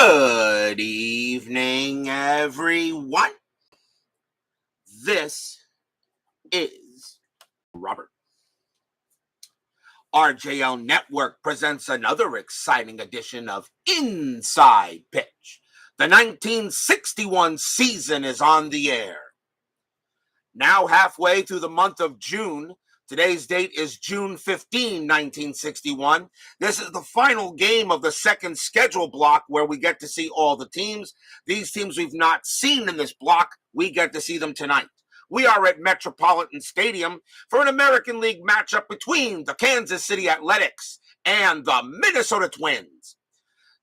Good evening, everyone. This is Robert. RJL Network presents another exciting edition of Inside Pitch. The 1961 season is on the air. Now halfway through the month of June, today's date is June 15, 1961. This is the final game of the second schedule block where we get to see all the teams. These teams we've not seen in this block, we get to see them tonight. We are at Metropolitan Stadium for an American League matchup between the Kansas City Athletics and the Minnesota Twins.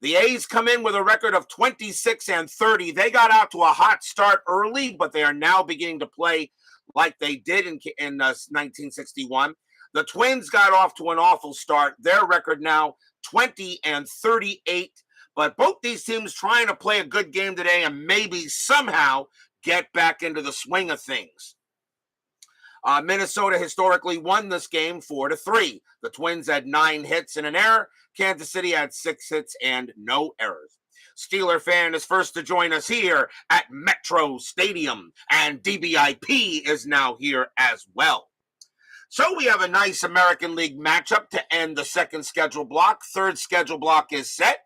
The A's come in with a record of 26-30. They got out to a hot start early, but they are now beginning to play like they did in 1961. The Twins got off to an awful start. Their record now 20-38. But both these teams trying to play a good game today and maybe somehow get back into the swing of things. Minnesota historically won this game 4-3. The Twins had 9 hits and an error. Kansas City had 6 hits and no errors. Steeler fan is first to join us here at Metro Stadium, and DBIP is now here as well. So we have a nice American League matchup to end the second schedule block. Third schedule block is set,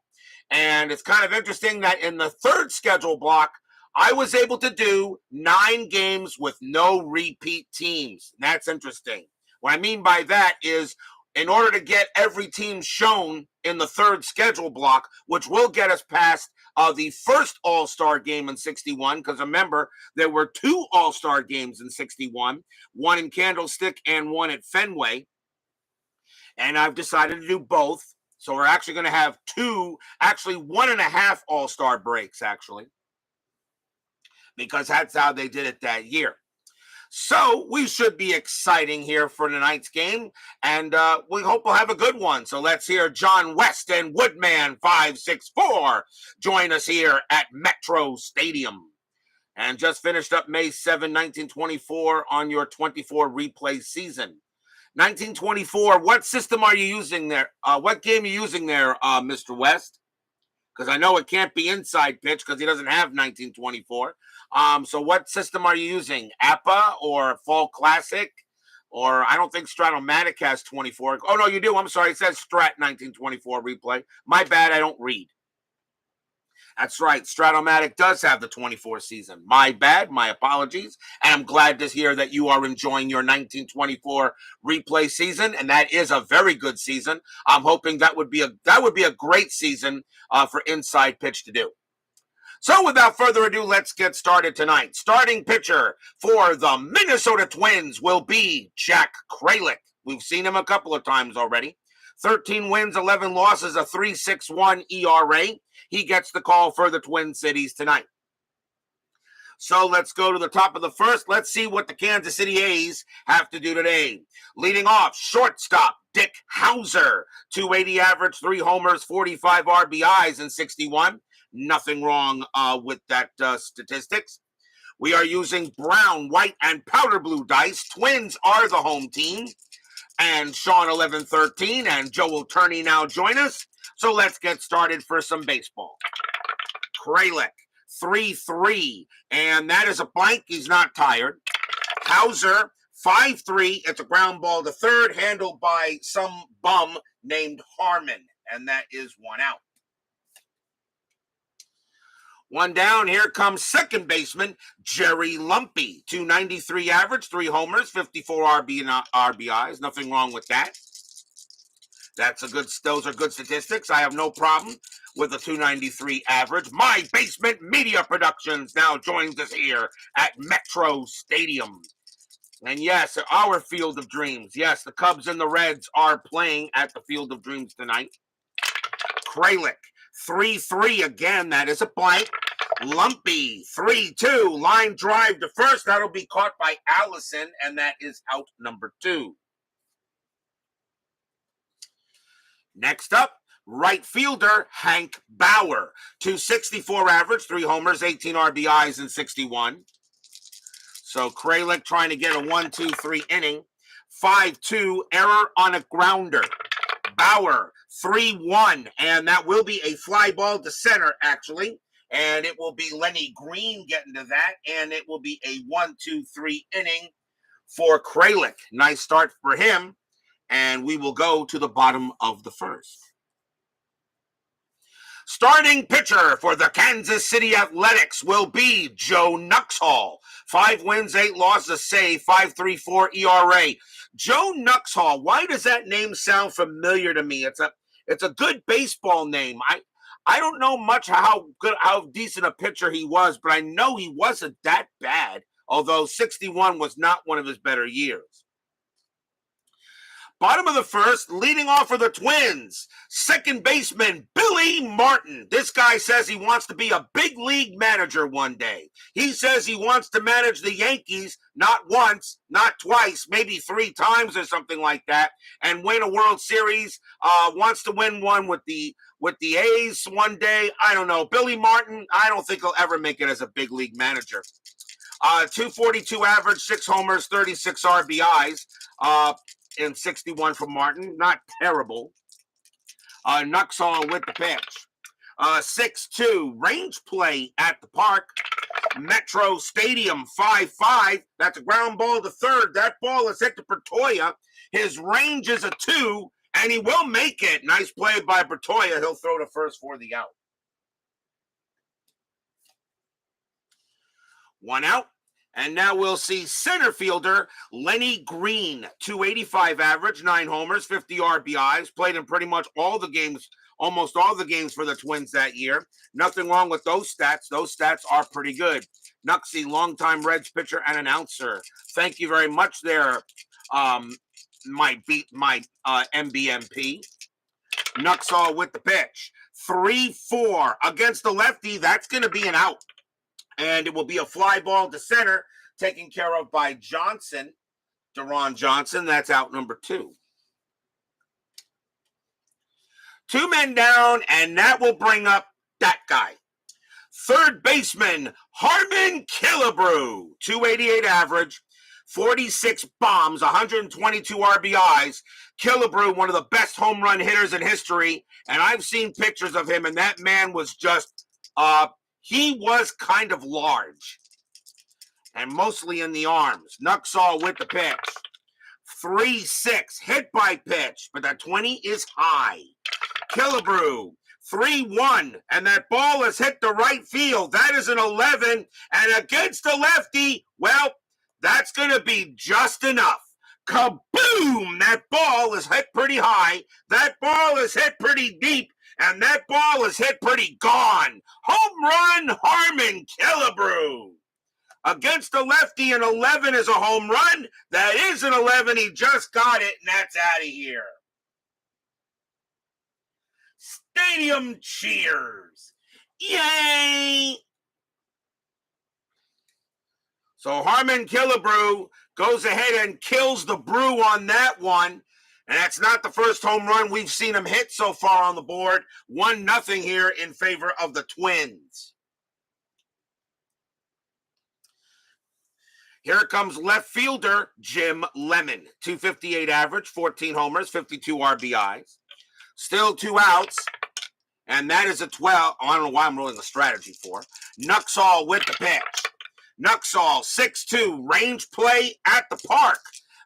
and it's kind of interesting that in the third schedule block, I was able to do 9 games with no repeat teams. That's interesting. What I mean by that is in order to get every team shown in the third schedule block, which will get us past the first All-Star game in 61, because remember, there were 2 All-Star games in 61, one in Candlestick and one at Fenway, and I've decided to do both. So we're actually going to have 2, actually 1.5 All-Star breaks, actually, because that's how they did it that year. So we should be exciting here for tonight's game, and we hope we'll have a good one. So let's hear John West and Woodman 564 join us here at Metro Stadium. And just finished up May 7, 1924 on your 24 replay season. 1924, what system are you using there? What game are you using there, Mr. West? Because I know it can't be inside pitch because he doesn't have 1924. So what system are you using? APA or Fall Classic? Or I don't think Stratomatic has 24. Oh, no, you do. I'm sorry. It says Strat 1924 replay. My bad. I don't read. That's right. Stratomatic does have the 24 season. My bad. My apologies. And I'm glad to hear that you are enjoying your 1924 replay season, and that is a very good season. I'm hoping that would be a great season for Inside Pitch to do. So without further ado, let's get started tonight. Starting pitcher for the Minnesota Twins will be Jack Kralick. We've seen him a couple of times already. 13 wins, 11 losses, a 3.61 ERA. He gets the call for the Twin Cities tonight. So let's go to the top of the first. Let's see what the Kansas City A's have to do today. Leading off, shortstop Dick Hauser. 280 average, 3 homers, 45 RBIs in 61. Nothing wrong with that statistics. We are using brown, white, and powder blue dice. Twins are the home team. And Sean 1113 and Joel Turney now join us. So let's get started for some baseball. Kralick, 3-3. And that is a blank. He's not tired. Hauser, 5-3. It's a ground ball to third, handled by some bum named Harmon. And that is 1 out. 1 down. Here comes second baseman Jerry Lumpy. 293 average, 3 homers, 54 RBIs. Nothing wrong with that. Those are good statistics. I have no problem with a 293 average. My Basement Media Productions now joins us here at Metro Stadium. And yes, our Field of Dreams. Yes, the Cubs and the Reds are playing at the Field of Dreams tonight. Kralick, 3-3 again. That is a blank. Lumpy, 3-2. Line drive to first. That'll be caught by Allison, and that is out number 2. Next up, right fielder Hank Bauer. 264 average, 3 homers, 18 RBIs in 61. So Kralick trying to get a 1-2-3 inning. 5-2 error on a grounder. Bauer, 3-1, and that will be a fly ball to center, actually. And it will be Lenny Green getting to that, and it will be a 1-2-3 inning for Kralick. Nice start for him, and we will go to the bottom of the first. Starting pitcher for the Kansas City Athletics will be Joe Nuxhall. 5 wins, 8 losses, save, 5.34 ERA. Joe Nuxhall, why does that name sound familiar to me? It's a good baseball name. I don't know much how decent a pitcher he was, but I know he wasn't that bad, although 61 was not one of his better years. Bottom of the first, leading off for the Twins, second baseman Billy Martin. This guy says he wants to be a big league manager one day. He says he wants to manage the Yankees not once, not twice, maybe 3 times or something like that, and win a World Series. Wants to win one with the A's one day. I don't know. Billy Martin, I don't think he'll ever make it as a big league manager. 242 average, 6 homers, 36 RBIs. In 61 for Martin. Not terrible. Nuxhall with the pitch. 6-2. Range play at the park. Metro Stadium 5-5. That's a ground ball to third. That ball is hit to Bertoia. His range is a 2, and he will make it. Nice play by Bertoia. He'll throw to first for the out. 1 out. And now we'll see center fielder Lenny Green, 285 average, 9 homers, 50 RBIs, played in pretty much all the games, almost all the games for the Twins that year. Nothing wrong with those stats. Those stats are pretty good. Nuxie, longtime Reds pitcher and announcer. Thank you very much there, my MBMP. Nuxhall with the pitch. 3-4 against the lefty. That's going to be an out. And it will be a fly ball to center, taken care of by Johnson, Deron Johnson. That's out number 2. 2 men down, and that will bring up that guy. Third baseman, Harmon Killebrew, 288 average, 46 bombs, 122 RBIs. Killebrew, one of the best home run hitters in history, and I've seen pictures of him, and that man was just... he was kind of large and mostly in the arms. Nuxhall with the pitch. 3-6, hit by pitch, but that 20 is high. Killebrew, 3-1, and that ball is hit to right field. That is an 11, and against the lefty, well, that's going to be just enough. Kaboom! That ball is hit pretty high. That ball is hit pretty deep. And that ball is hit pretty gone. Home run, Harmon Killebrew. Against the lefty, an 11 is a home run. That is an 11. He just got it, and that's out of here. Stadium cheers. Yay! So Harmon Killebrew goes ahead and kills the brew on that one. And that's not the first home run we've seen him hit so far on the board. 1-0 here in favor of the Twins. Here comes left fielder Jim Lemon. 258 average, 14 homers, 52 RBIs. Still 2 outs. And that is a 12. I don't know why I'm rolling a strategy for. Nuxhall with the pitch. Nuxhall, 6-2, range play at the park.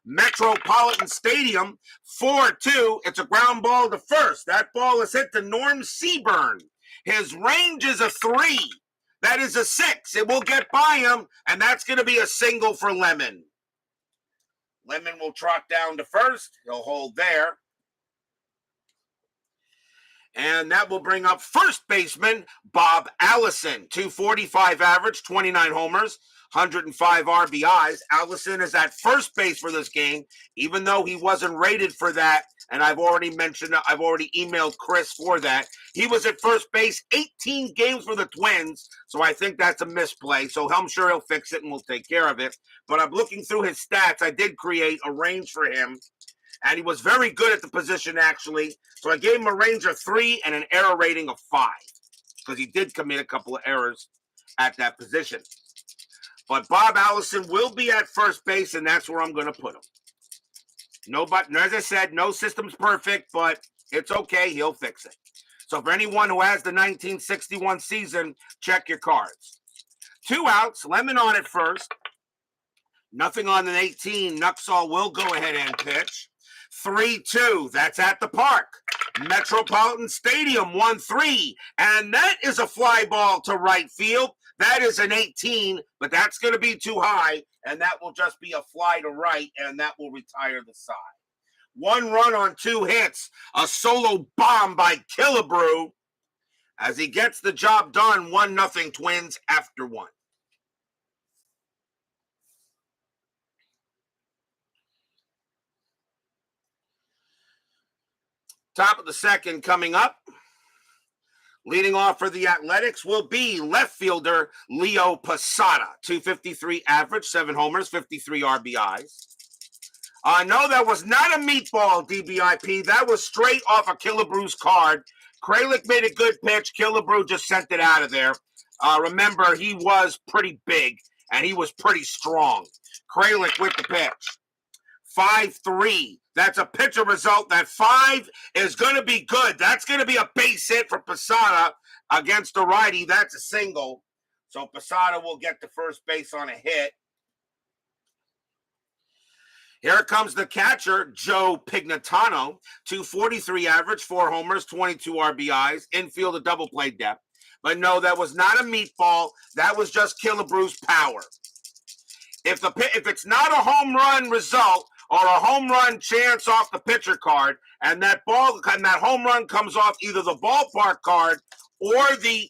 Metropolitan Stadium, 4-2. It's a ground ball to first. That ball is hit to Norm Seaburn. His range is a 3. That is a 6. It will get by him, and that's going to be a single for Lemon. Lemon will trot down to first. He'll hold there. And that will bring up first baseman Bob Allison. 245 average, 29 homers, 105 RBIs. Allison is at first base for this game, even though he wasn't rated for that. And I've already emailed Chris for that. He was at first base 18 games for the Twins, so I think that's a misplay. So I'm sure he'll fix it and we'll take care of it. But I'm looking through his stats. I did create a range for him, and he was very good at the position, actually. So I gave him a range of 3 and an error rating of 5, because he did commit a couple of errors at that position. But Bob Allison will be at first base, and that's where I'm going to put him. Nobody, as I said, no system's perfect, but It's okay. He'll fix it. So for anyone who has the 1961 season, check your cards. 2 outs, Lemon on it first. Nothing on the 18. Nuxhall will go ahead and pitch. 3-2. That's at the park. Metropolitan Stadium 1-3. And that is a fly ball to right field. That is an 18, but that's going to be too high. And that will just be a fly to right, and that will retire the side. 1 run on 2 hits. A solo bomb by Killebrew as he gets the job done. 1-0 Twins after 1. Top of the second coming up. Leading off for the Athletics will be left fielder Leo Posada. 253 average, 7 homers, 53 RBIs. No, that was not a meatball, DBIP. That was straight off of Killebrew's card. Kralick made a good pitch. Killebrew just sent it out of there. Remember, he was pretty big, and he was pretty strong. Kralick with the pitch. 5-3. That's a pitcher result. That 5 is going to be good. That's going to be a base hit for Posada against a righty. That's a single. So Posada will get to first base on a hit. Here comes the catcher, Joe Pignatano. 243 average, 4 homers, 22 RBIs. Infield a double play depth. But no, that was not a meatball. That was just Killebrew's power. If it's not a home run result or a home run chance off the pitcher card, and that home run comes off either the ballpark card or the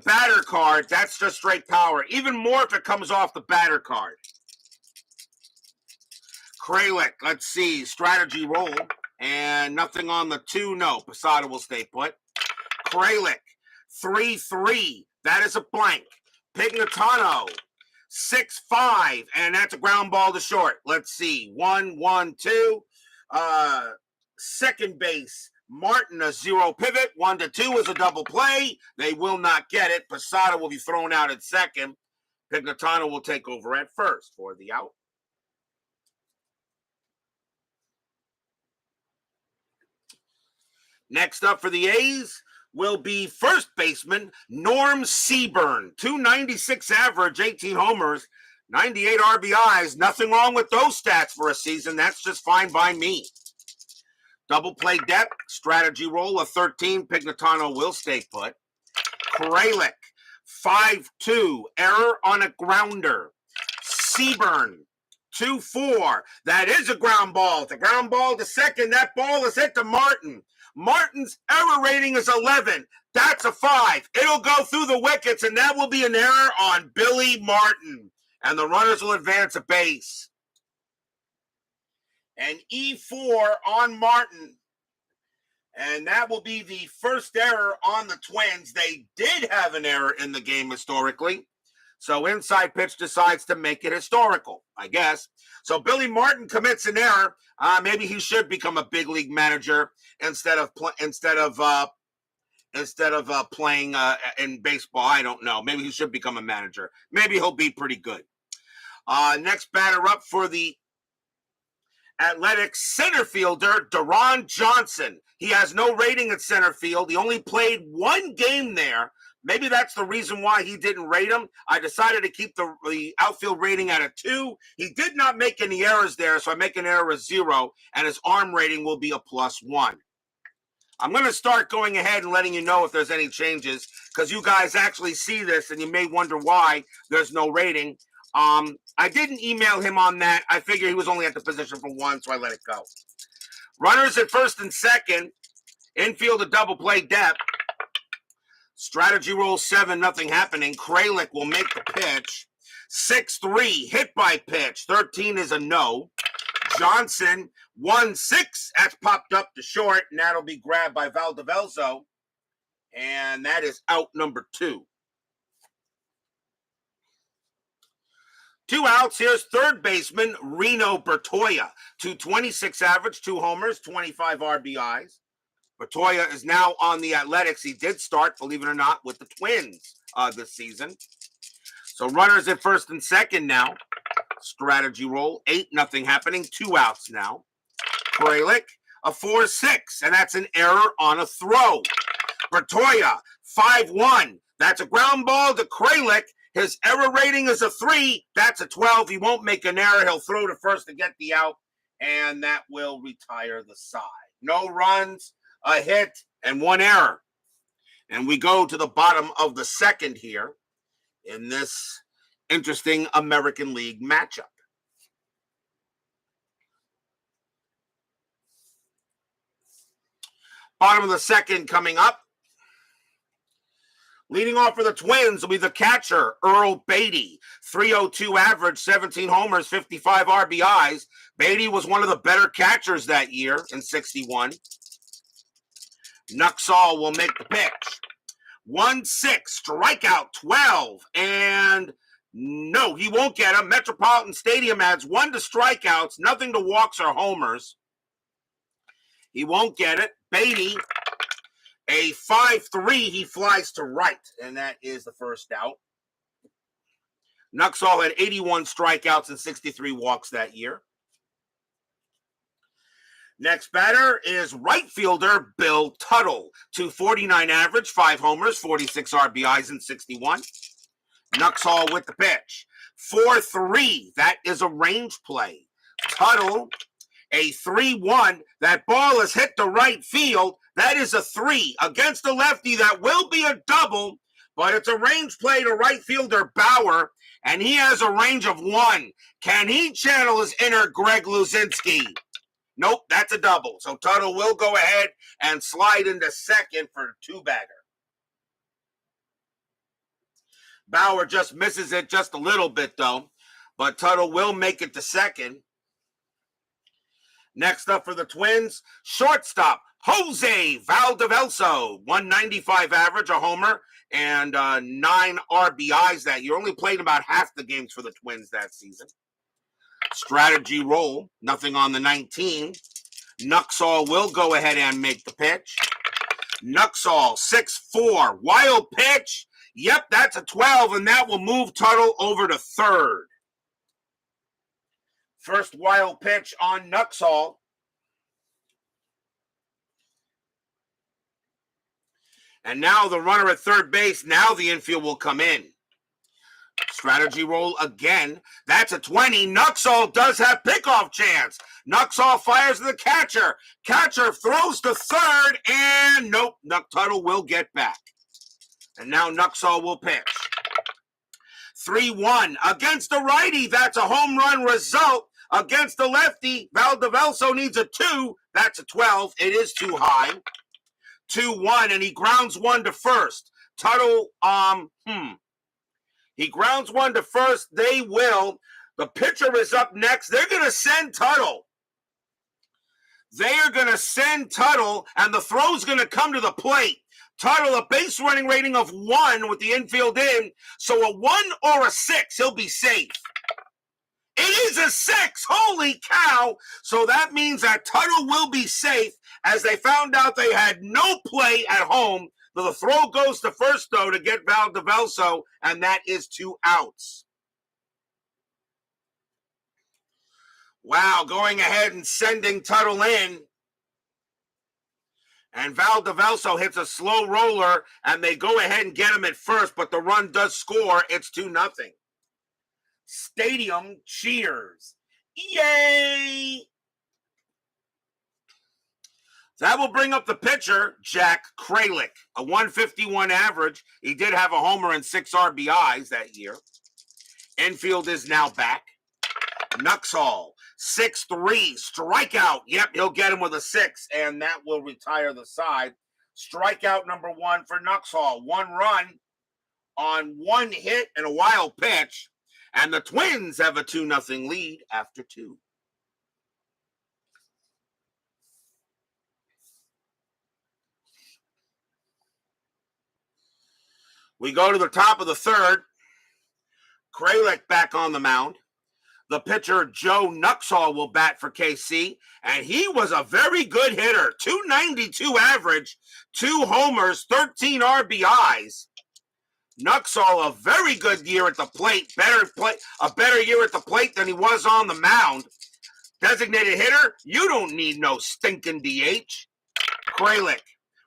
batter card, that's just straight power. Even more if it comes off the batter card. Kralick, let's see, strategy roll, and nothing on the 2. No, Posada will stay put. Kralick, 3-3. That is a blank. Pignatano, 6-5, and that's a ground ball to short. Let's see, 1-1-2. Second base, Martin, a 0 pivot. 1-2 is a double play. They will not get it. Posada will be thrown out at second. Pignatano will take over at first for the out. Next up for the A's will be first baseman Norm Seaburn. 296 average, 18 homers, 98 RBIs. Nothing wrong with those stats for a season. That's just fine by me. Double play depth, strategy roll of 13. Pignatano will stay put. Kralick, 5-2, error on a grounder. Seaburn, 2-4. That is a ground ball. The ground ball to second. That ball is hit to Martin. Martin's error rating is 11. That's a 5. It'll go through the wickets, and that will be an error on Billy Martin. And the runners will advance a base. And E4 on Martin. And that will be the first error on the Twins. They did have an error in the game historically. So inside pitch decides to make it historical, I guess. So Billy Martin commits an error. Maybe he should become a big league manager instead of playing in baseball. I don't know. Maybe he should become a manager. Maybe he'll be pretty good. Next batter up for the Athletics, center fielder Deron Johnson. He has no rating at center field. He only played 1 game there. Maybe that's the reason why he didn't rate him. I decided to keep the outfield rating at a 2. He did not make any errors there, so I make an error of 0, and his arm rating will be a +1. I'm going to start going ahead and letting you know if there's any changes, because you guys actually see this, and you may wonder why there's no rating. I didn't email him on that. I figured he was only at the position for 1, so I let it go. Runners at first and second. Infield a double play depth. Strategy roll 7, nothing happening. Kralick will make the pitch. 6-3, hit by pitch. 13 is a no. Johnson, 1-6. That's popped up to short, and that'll be grabbed by Valdevelzo. And that is out number 2. 2 outs. Here's third baseman Reno Bertoia. 226 average, 2 homers, 25 RBIs. Bertoia is now on the Athletics. He did start, believe it or not, with the Twins this season. So runners at first and second now. Strategy roll 8, nothing happening. 2 outs now. Kralick, a 4-6, and that's an error on a throw. Bertoya, 5-1. That's a ground ball to Kralick. His error rating is a 3. That's a 12. He won't make an error. He'll throw to first to get the out, and that will retire the side. No runs, a hit, and 1 error. And we go to the bottom of the second here in this interesting American League matchup. Bottom of the second coming up. Leading off for the Twins will be the catcher, Earl Beatty. 302 average, 17 homers, 55 RBIs. Beatty was one of the better catchers that year in 61. Nuxhall will make the pitch. 1-6, strikeout 12, and no, he won't get him. Metropolitan Stadium adds 1 to strikeouts, nothing to walks or homers. He won't get it. Beatty, a 5-3, he flies to right, and that is the first out. Nuxhall had 81 strikeouts and 63 walks that year. Next batter is right fielder Bill Tuttle. 249 average, 5 homers, 46 RBIs in 61. Nuxhall with the pitch. 4-3, that is a range play. Tuttle, a 3-1. That ball is hit to right field. That is a 3. Against the lefty, that will be a double, but it's a range play to right fielder Bauer, and he has a range of 1. Can he channel his inner Greg Luzinski? Nope, that's a double. So Tuttle will go ahead and slide into second for a 2-bagger. Bauer just misses it just a little bit, though, but Tuttle will make it to second. Next up for the Twins, shortstop Jose Valdevelso. 195 average, a homer, and 9 RBIs that year. Only played about half the games for the Twins that season. Strategy roll, nothing on the 19. Nuxhall will go ahead and make the pitch. Nuxhall, 6-4, wild pitch. Yep, that's a 12, and that will move Tuttle over to third. First wild pitch on Nuxhall. And now the runner at third base, now the infield will come in. Strategy roll again. That's a 20. Nuxhall does have pickoff chance. Nuxhall fires to the catcher. Catcher throws to third, and nope, Tuttle will get back. And now Nuxhall will pitch. 3-1 against the righty. That's a home run result. Against the lefty, Valdevelso needs a 2. That's a 12. It is too high. 2-1, and he grounds 1 to first. Tuttle, he grounds 1 to first. They will. The pitcher is up next. They're going to send Tuttle. They are going to send Tuttle, and the throw's going to come to the plate. Tuttle, a base running rating of 1 with the infield in. So a 1 or a 6, he'll be safe. It is a 6. Holy cow. So that means that Tuttle will be safe, as they found out they had no play at home. The throw goes to first, though, to get Valdevelso, and that is 2 outs. Wow, going ahead and sending Tuttle in. And Valdevelso hits a slow roller, and they go ahead and get him at first, but the run does score. It's 2-0. Stadium cheers. Yay! That will bring up the pitcher, Jack Kralick. A 151 average. He did have a homer and 6 RBIs that year. Infield is now back. Nuxhall, 6-3, strikeout. Yep, he'll get him with a 6, and that will retire the side. Strikeout number 1 for Nuxhall. 1 run on 1 hit and a wild pitch. And the Twins have a 2-0 lead after 2. We go to the top of the third. Kralick back on the mound. The pitcher, Joe Nuxhall, will bat for KC, and he was a very good hitter. 292 average, 2 homers, 13 RBIs. Nuxhall, a very good year at the plate, a better year at the plate than he was on the mound. Designated hitter, you don't need no stinking DH. Kralick,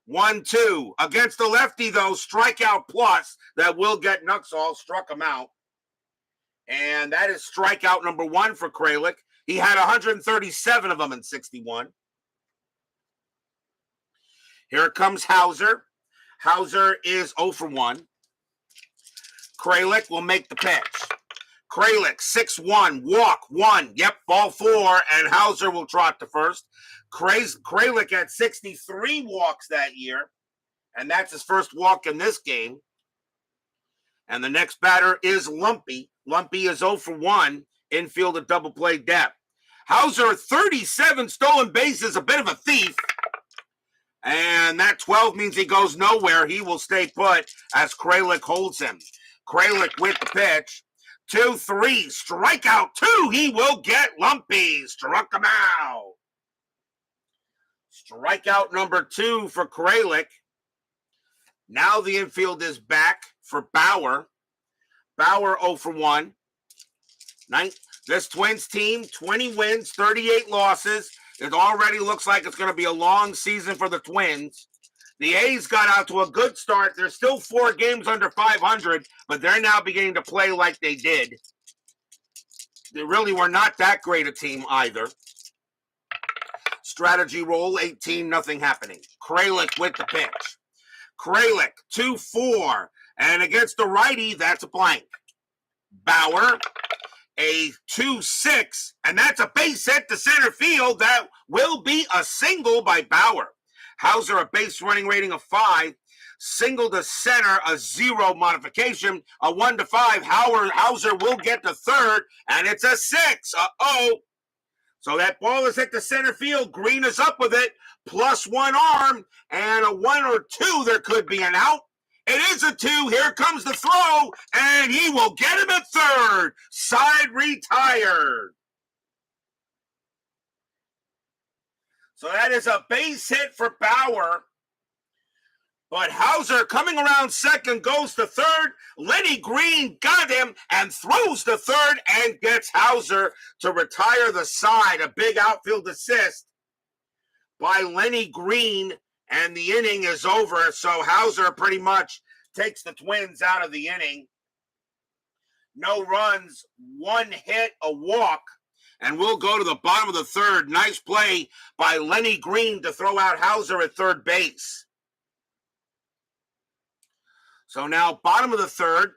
1-2. Against the lefty, though, strikeout plus. That will get Nuxhall, struck him out. And that is strikeout number 1 for Kralick. He had 137 of them in 61. Here comes Hauser. Hauser is 0 for 1. Kralick will make the pitch. Kralick, 6-1, walk 1. Yep, ball 4, and Hauser will trot to first. Kralick had 63 walks that year, and that's his first walk in this game. And the next batter is Lumpy. Lumpy is 0 for 1, infield at double play depth. Hauser, 37 stolen bases, a bit of a thief. And that 12 means he goes nowhere. He will stay put as Kralick holds him. Kralick with the pitch. 2-3, strikeout 2. He will get Lumpy. Struck him out. Strikeout number 2 for Kralick. Now the infield is back for Bauer. Bauer 0 for 1. This Twins team, 20 wins, 38 losses. It already looks like it's going to be a long season for the Twins. The A's got out to a good start. They're still 4 games under 500, but they're now beginning to play like they did. They really were not that great a team either. Strategy roll, 18, nothing happening. Kralick with the pitch. Kralick, 2-4. And against the righty, that's a blank. Bauer, a 2-6. And that's a base hit to center field. That will be a single by Bauer. Hauser, a base running rating of 5. Single to center, a 0 modification. A 1-5. Hauser will get to third, and it's a 6. Uh-oh. So that ball is hit to center field. Green is up with it. +1 arm, and a 1 or 2, there could be an out. It is a 2. Here comes the throw, and he will get him at third. Side retired. So that is a base hit for Bauer. But Hauser coming around second goes to third. Lenny Green got him and throws to third and gets Hauser to retire the side. A big outfield assist by Lenny Green, and the inning is over. So Hauser pretty much takes the Twins out of the inning. No runs, 1 hit, a walk. And we'll go to the bottom of the third. Nice play by Lenny Green to throw out Hauser at third base. So now bottom of the third.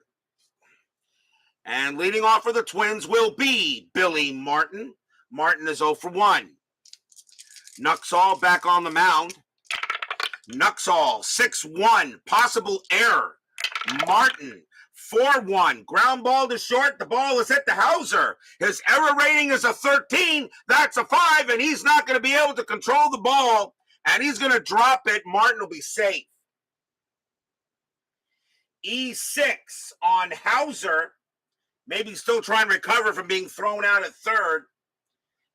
And leading off for the Twins will be Billy Martin. Martin is 0 for 1. Nuxhall back on the mound. Nuxhall, 6-1. Possible error. Martin, 4-1. Ground ball to short. The ball is hit to Hauser. His error rating is a 13. That's a 5, and he's not going to be able to control the ball, and he's going to drop it. Martin will be safe. E6 on Hauser. Maybe still trying to recover from being thrown out at third.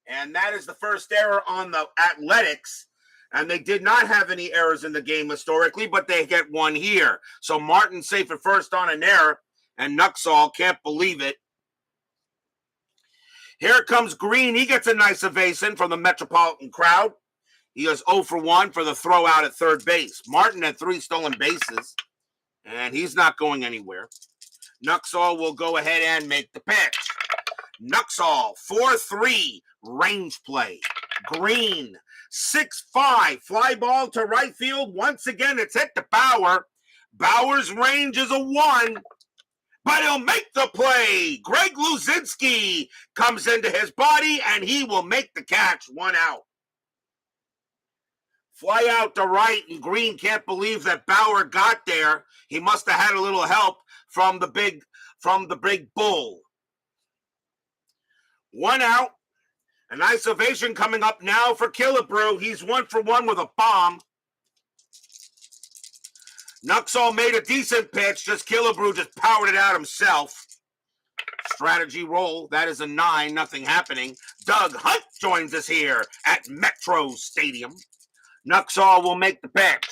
And that is the first error on the Athletics. And they did not have any errors in the game historically, but they get one here. So Martin safe at first on an error, and Nuxhall can't believe it. Here comes Green. He gets a nice ovation from the Metropolitan crowd. He is 0 for 1 for the throw out at third base. Martin had 3 stolen bases, and he's not going anywhere. Nuxhall will go ahead and make the pitch. Nuxhall, 4-3, range play. Green, 6-5, fly ball to right field. Once again, it's hit to Bauer. Bauer's range is a 1, but he'll make the play. Greg Luzinski comes into his body, and he will make the catch. 1 out. Fly out to right, and Green can't believe that Bauer got there. He must have had a little help from the big bull. 1 out. A nice ovation coming up now for Killebrew. He's 1 for 1 with a bomb. Nuxhall made a decent pitch. Just Killebrew just powered it out himself. Strategy roll. That is a 9. Nothing happening. Doug Hunt joins us here at Metro Stadium. Nuxhall will make the pitch.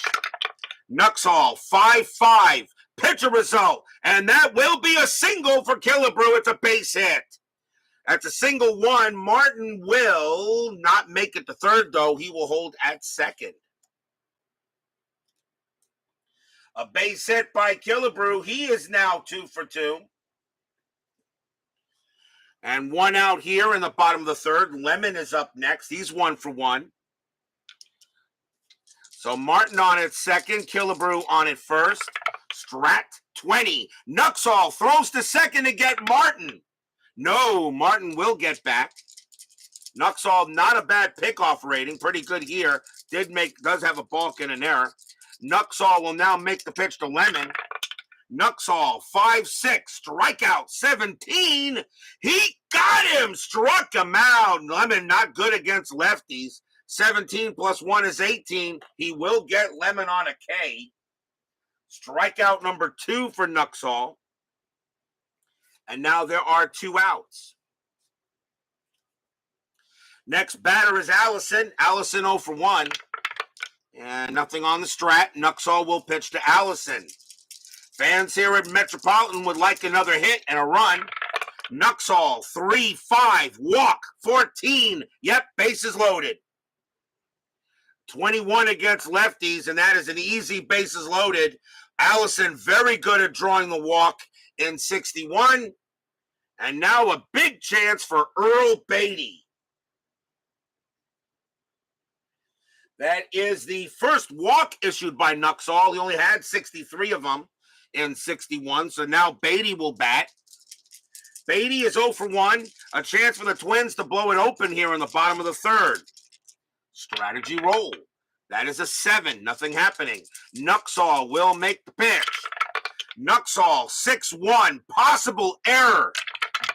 Nuxhall, 5-5. Pitcher result. And that will be a single for Killebrew. It's a base hit. That's a single one. Martin will not make it to third, though. He will hold at second. A base hit by Killebrew. He is now 2 for 2. And one out here in the bottom of the third. Lemon is up next. He's 1 for 1. So Martin on at second. Killebrew on at first. Strat 20. Nuxhall throws to second to get Martin. No, Martin will get back. Nuxhall, not a bad pickoff rating. Pretty good here. Does have a balk and an error. Nuxhall will now make the pitch to Lemon. Nuxhall, 5-6, strikeout, 17. He got him, struck him out. Lemon not good against lefties. 17 plus 1 is 18. He will get Lemon on a K. Strikeout number 2 for Nuxhall. And now there are 2 outs. Next batter is Allison. Allison 0 for 1. And nothing on the strat. Nuxhall will pitch to Allison. Fans here at Metropolitan would like another hit and a run. Nuxhall, 3-5, walk, 14. Yep, bases loaded. 21 against lefties, and that is an easy bases loaded. Allison very good at drawing the walk in 61. And now a big chance for Earl Beatty. That is the first walk issued by Nuxhall. He only had 63 of them in 61, so now Beatty will bat. Beatty is 0 for 1. A chance for the Twins to blow it open here in the bottom of the third. Strategy roll. That is a 7. Nothing happening. Nuxhall will make the pitch. Nuxhall, 6-1. Possible error.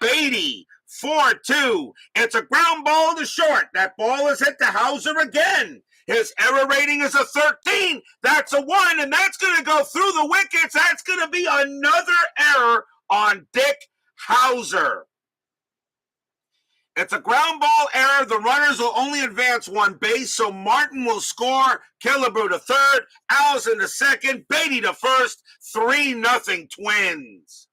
Beatty, 4-2. It's a ground ball to short. That ball is hit to Hauser again. His error rating is a 13. That's a 1, and that's going to go through the wickets. That's going to be another error on Dick Hauser. It's a ground ball error. The runners will only advance 1 base, so Martin will score. Killebrew to third, Allison to second, Beatty to first. 3-0 Twins.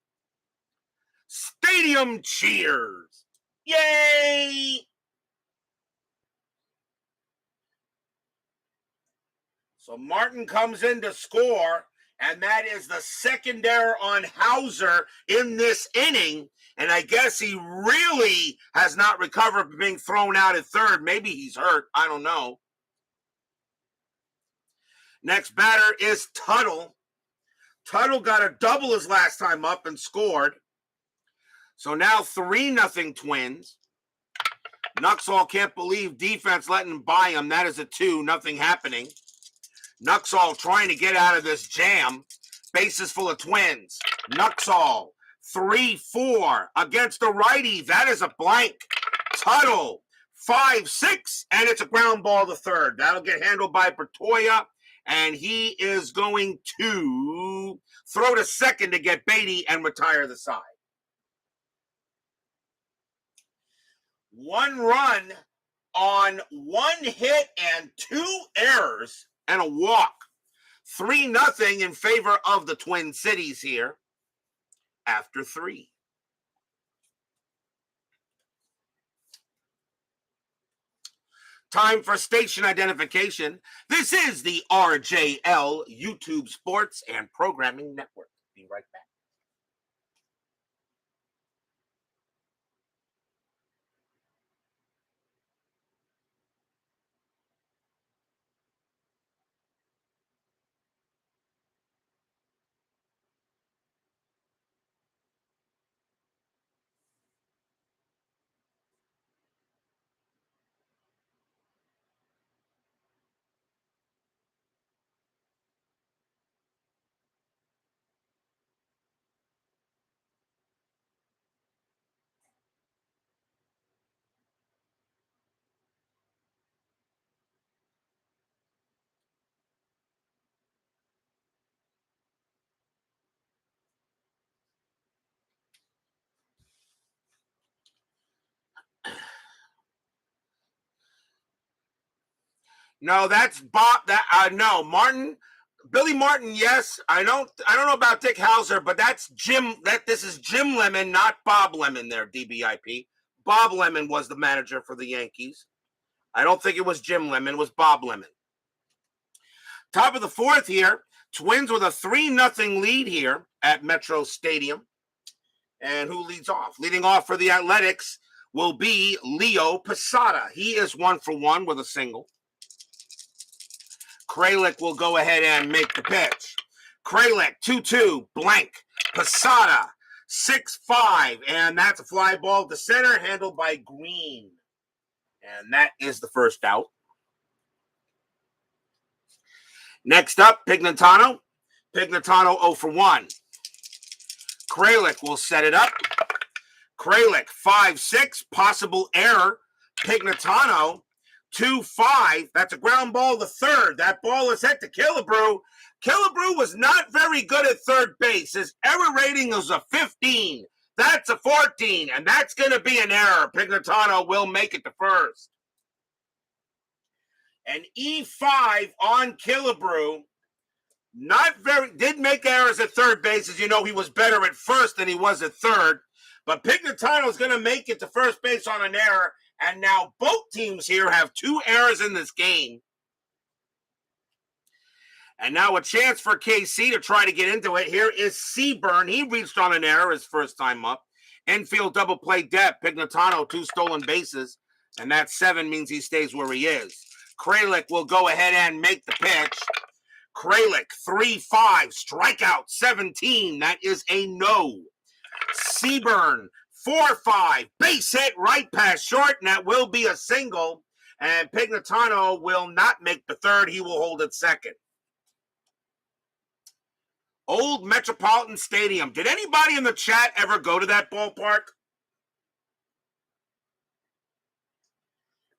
Stadium cheers. Yay! So Martin comes in to score, and that is the second error on Hauser in this inning. And I guess he really has not recovered from being thrown out at third. Maybe he's hurt. I don't know. Next batter is Tuttle. Tuttle got a double his last time up and scored. So now 3-0 Twins. Nuxhall can't believe defense letting him buy him. That is a 2. Nothing happening. Nuxhall trying to get out of this jam. Bases full of Twins. Nuxhall, 3-4 against the righty. That is a blank. Tuttle, 5-6, and it's a ground ball to third. That'll get handled by Bertoya, and he is going to throw to second to get Beatty and retire the side. 1 run on 1 hit and 2 errors and a walk. 3-0 in favor of the Twin Cities here after 3. Time for station identification. This is the RJL YouTube Sports and Programming Network. Be right back. No, that's Bob. No, Martin, Billy Martin. Yes, I don't know about Dick Hauser, but that's Jim. This is Jim Lemon, not Bob Lemon. There, DBIP. Bob Lemon was the manager for the Yankees. I don't think it was Jim Lemon, it was Bob Lemon. Top of the fourth here, Twins with a 3-0 lead here at Metro Stadium. And who leads off? Leading off for the Athletics will be Leo Posada. He is 1 for 1 with a single. Kralick will go ahead and make the pitch. Kralick, 2-2, blank. Posada, 6-5, and that's a fly ball to center, handled by Green. And that is the first out. Next up, Pignatano. Pignatano 0 for 1. Kralick will set it up. Kralick, 5-6, possible error. Pignatano, 2-5. That's a ground ball to third. That ball is hit to Killebrew. Killebrew was not very good at third base. His error rating is a 15. That's a 14, and that's going to be an error. Pignatano will make it to first. An E5 on Killebrew. Did make errors at third base. As you know, he was better at first than he was at third. But Pignatano is going to make it to first base on an error. And now both teams here have 2 errors in this game. And now a chance for KC to try to get into it. Here is Seaburn. He reached on an error his first time up. Infield double play depth. Pignatano, 2 stolen bases. And that 7 means he stays where he is. Kralick will go ahead and make the pitch. Kralick, 3-5, strikeout 17. That is a no. Seaburn, 4-5, base hit right past short, and that will be a single. And Pignatano will not make the third. He will hold it second. Old Metropolitan Stadium. Did anybody in the chat ever go to that ballpark?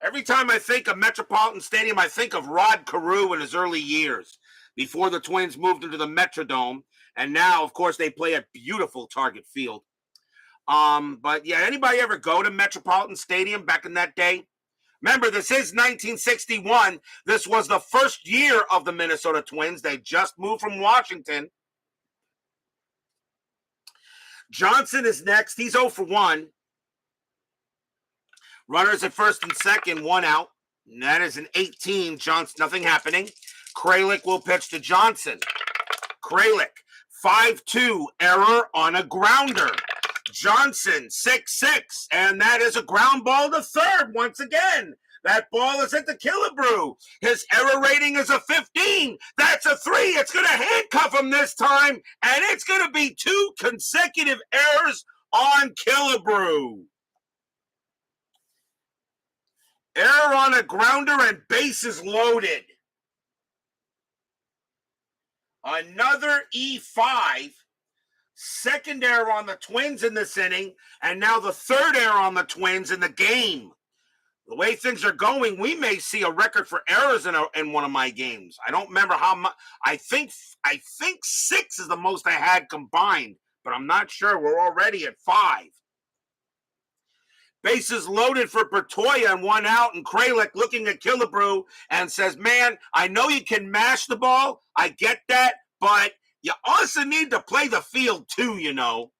Every time I think of Metropolitan Stadium, I think of Rod Carew in his early years, before the Twins moved into the Metrodome. And now, of course, they play at beautiful Target Field. But yeah, anybody ever go to Metropolitan Stadium back in that day? Remember, this is 1961. This was the first year of the Minnesota Twins. They just moved from Washington. Johnson is next. He's 0 for 1. Runners at first and second, 1 out. And that is an 18. Johnson, nothing happening. Kralick will pitch to Johnson. Kralick, 5-2, error on a grounder. Johnson, 6-6, and that is a ground ball to third once again. That ball is at the Killebrew. His error rating is a 15. That's a 3. It's going to handcuff him this time, and it's going to be 2 consecutive errors on Killebrew. Error on a grounder and bases loaded. Another E5. Second error on the Twins in this inning, and now the third error on the Twins in the game. The way things are going, we may see a record for errors in one of my games. I don't remember how much. I think 6 is the most I had combined, but I'm not sure. We're already at 5. Bases loaded for Bertoya and 1 out, and Kralick looking at Killebrew and says, man, I know you can mash the ball. I get that, but you also need to play the field too, you know.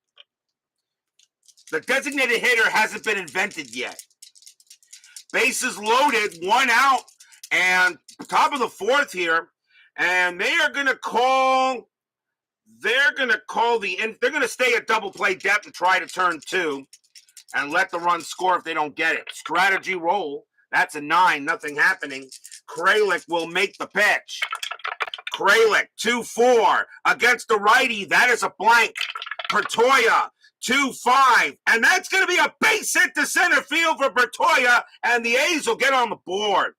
The designated hitter hasn't been invented yet. Bases loaded, 1 out, and top of the fourth here, and they are going to call. They're going to stay at double play depth and try to turn 2. And let the run score if they don't get it. Strategy roll. That's a 9. Nothing happening. Kralick will make the pitch. Kralick, 2-4. Against the righty. That is a blank. Bertoya, 2-5. And that's going to be a base hit to center field for Bertoya. And the A's will get on the board.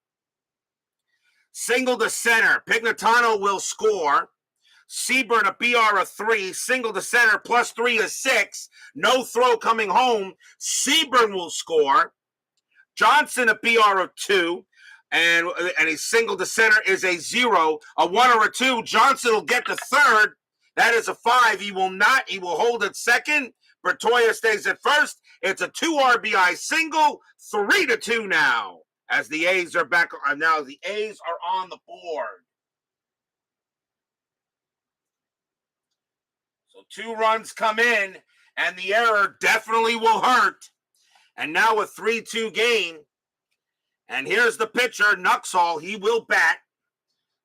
Single to center. Pignatano will score. Seaburn, a BR of 3, single to center, +3 is 6. No throw coming home. Seaburn will score. Johnson, a BR of 2, and a single to center is a 0. A 1 or a 2. Johnson will get to third. That is a 5. He will not. He will hold at second. Bertoya stays at first. It's a 2 RBI single. 3-2 now. As the A's are back. Now the A's are on the board. So 2 runs come in, and the error definitely will hurt. And now a 3-2 game. And here's the pitcher, Nuxhall. He will bat.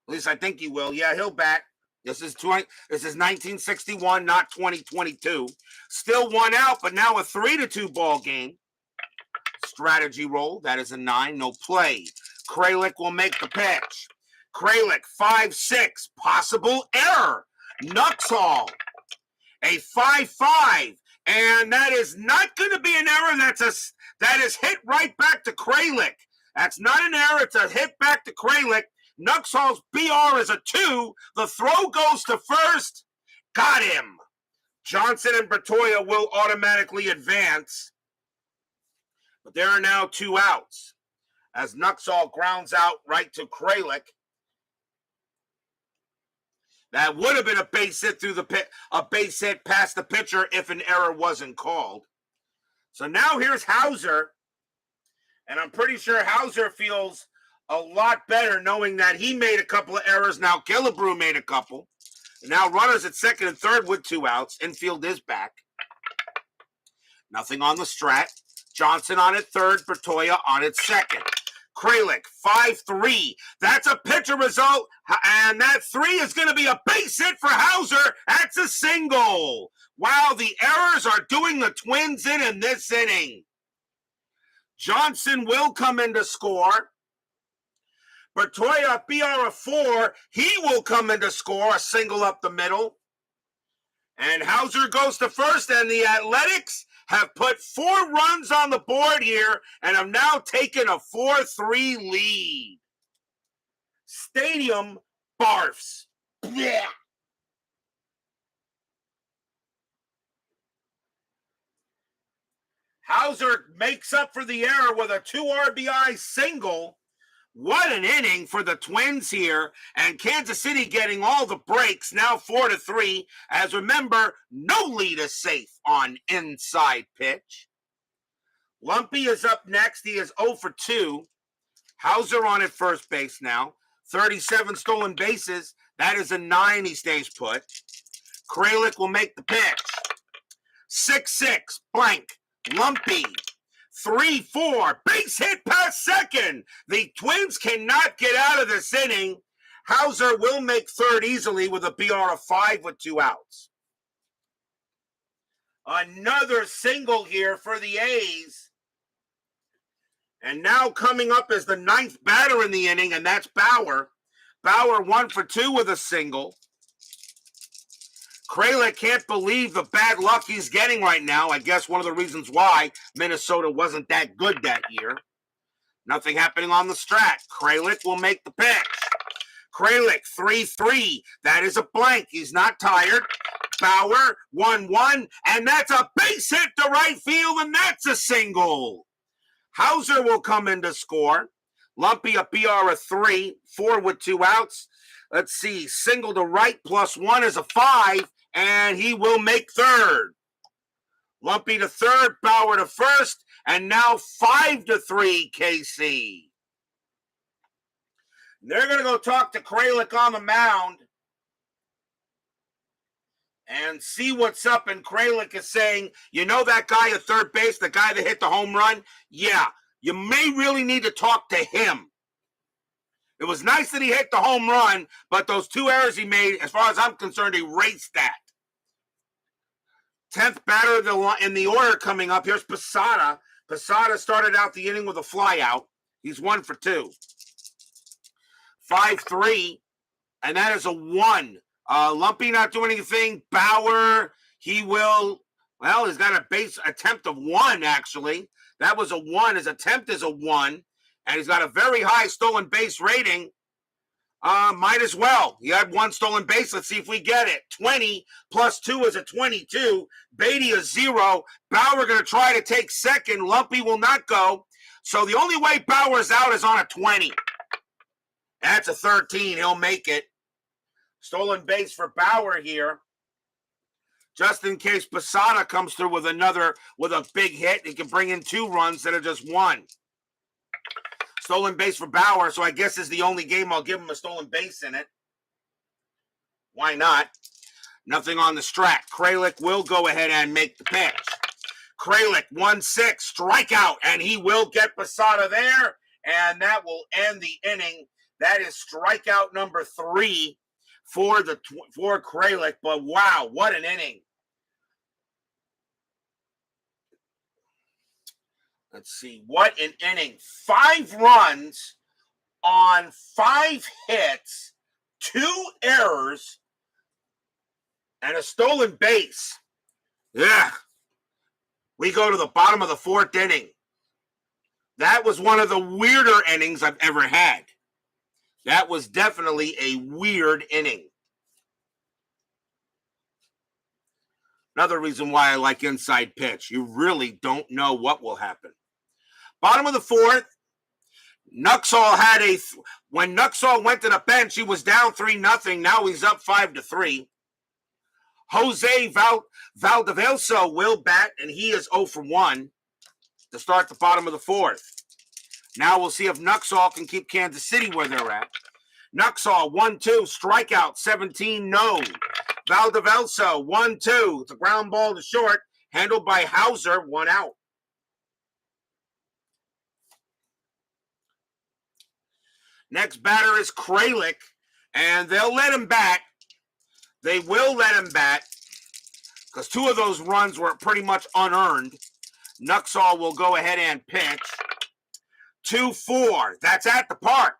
At least I think he will. Yeah, he'll bat. This is 1961, not 2022. Still 1 out, but now a 3-2 ball game. Strategy roll. That is a 9. No play. Kralick will make the pitch. Kralick, 5-6. Possible error. Nuxhall, a 5-5. And that is not going to be an error. That is hit right back to Kralick. That's not an error. It's a hit back to Kralick. Nuxhall's BR is a 2. The throw goes to first. Got him. Johnson and Bertoya will automatically advance. But there are now 2 outs as Nuxhall grounds out right to Kralick. That would have been a base hit a base hit past the pitcher if an error wasn't called. So now here's Hauser, and I'm pretty sure Hauser feels a lot better knowing that he made a couple of errors. Now Killebrew made a couple. Now runners at second and third with 2 outs. Infield is back. Nothing on the strat. Johnson on at third. Bertoya on at second. Kralick, 5-3. That's a pitcher result, and that 3 is going to be a base hit for Hauser. That's a single. Wow, the errors are doing the Twins in this inning. Johnson will come in to score. Bertoya, BR of 4. He will come in to score, a single up the middle. And Hauser goes to first, and the Athletics have put 4 runs on the board here and have now taken a 4-3 lead. Stadium barfs. Blech. Hauser makes up for the error with a 2 RBI single. What an inning for the Twins here, and Kansas City getting all the breaks, now 4-3, as remember, no lead is safe on inside pitch. Lumpy is up next. He is 0 for 2. Hauser on at first base now. 37 stolen bases. That is a 9. He stays put. Kralick will make the pitch. 6-6, blank, Lumpy. 3-4, base hit past second. The Twins cannot get out of this inning. Hauser will make third easily with a BR of 5 with 2 outs. Another single here for the A's. And now coming up is the 9th batter in the inning, and that's Bauer. Bauer 1 for 2 with a single. Kralick can't believe the bad luck he's getting right now. I guess one of the reasons why Minnesota wasn't that good that year. Nothing happening on the strat. Kralick will make the pitch. Kralick, 3-3. That is a blank. He's not tired. Bauer, 1-1. And that's a base hit to right field, and that's a single. Hauser will come in to score. Lumpy, a BR of 3. 4 with 2 outs. Let's see. Single to right plus 1 is a 5. And he will make third. Lumpy to third, Bauer to first, and now 5-3 KC. They're going to go talk to Kralick on the mound and see what's up. And Kralick is saying, you know that guy at third base, the guy that hit the home run? Yeah, you may really need to talk to him. It was nice that he hit the home run, but those 2 errors he made, as far as I'm concerned, erased that. 10th batter in the order coming up. Here's Posada. Posada started out the inning with a fly out. He's 1 for 2. 5-3, and that is a 1. Lumpy not doing anything. Bauer, he's got a base attempt of 1, actually. That was a 1. His attempt is a 1. And he's got a very high stolen base rating. Might as well. He had 1 stolen base. Let's see if we get it. 20 plus 2 is a 22. Beatty is 0. Bauer going to try to take second. Lumpy will not go. So the only way Bauer's out is on a 20. That's a 13. He'll make it. Stolen base for Bauer here. Just in case Posada comes through with a big hit, he can bring in 2 runs instead of just 1. Stolen base for Bauer, so I guess it's the only game I'll give him a stolen base in it. Why not? Nothing on the strat. Kralick will go ahead and make the pitch. Kralick, 1-6, strikeout, and he will get Posada there, and that will end the inning. That is strikeout number 3 for Kralick, but wow, what an inning. Let's see, what an inning. 5 runs on 5 hits, 2 errors, and a stolen base. Yeah. We go to the bottom of the 4th inning. That was one of the weirder innings I've ever had. That was definitely a weird inning. Another reason why I like inside pitch. You really don't know what will happen. Bottom of the 4th, Nuxhall when Nuxhall went to the bench, he was down 3-0. Now he's up 5-3. Jose Valdevelso will bat, and he is 0 for 1 to start the bottom of the 4th. Now we'll see if Nuxhall can keep Kansas City where they're at. Nuxhall, 1-2, strikeout, 17, no. Valdevelso, 1-2. It's a ground ball to short, handled by Hauser, 1 out. Next batter is Kralick, and they'll let him bat. They will let him bat because 2 of those runs were pretty much unearned. Nuxhall will go ahead and pitch. 2-4. That's at the park.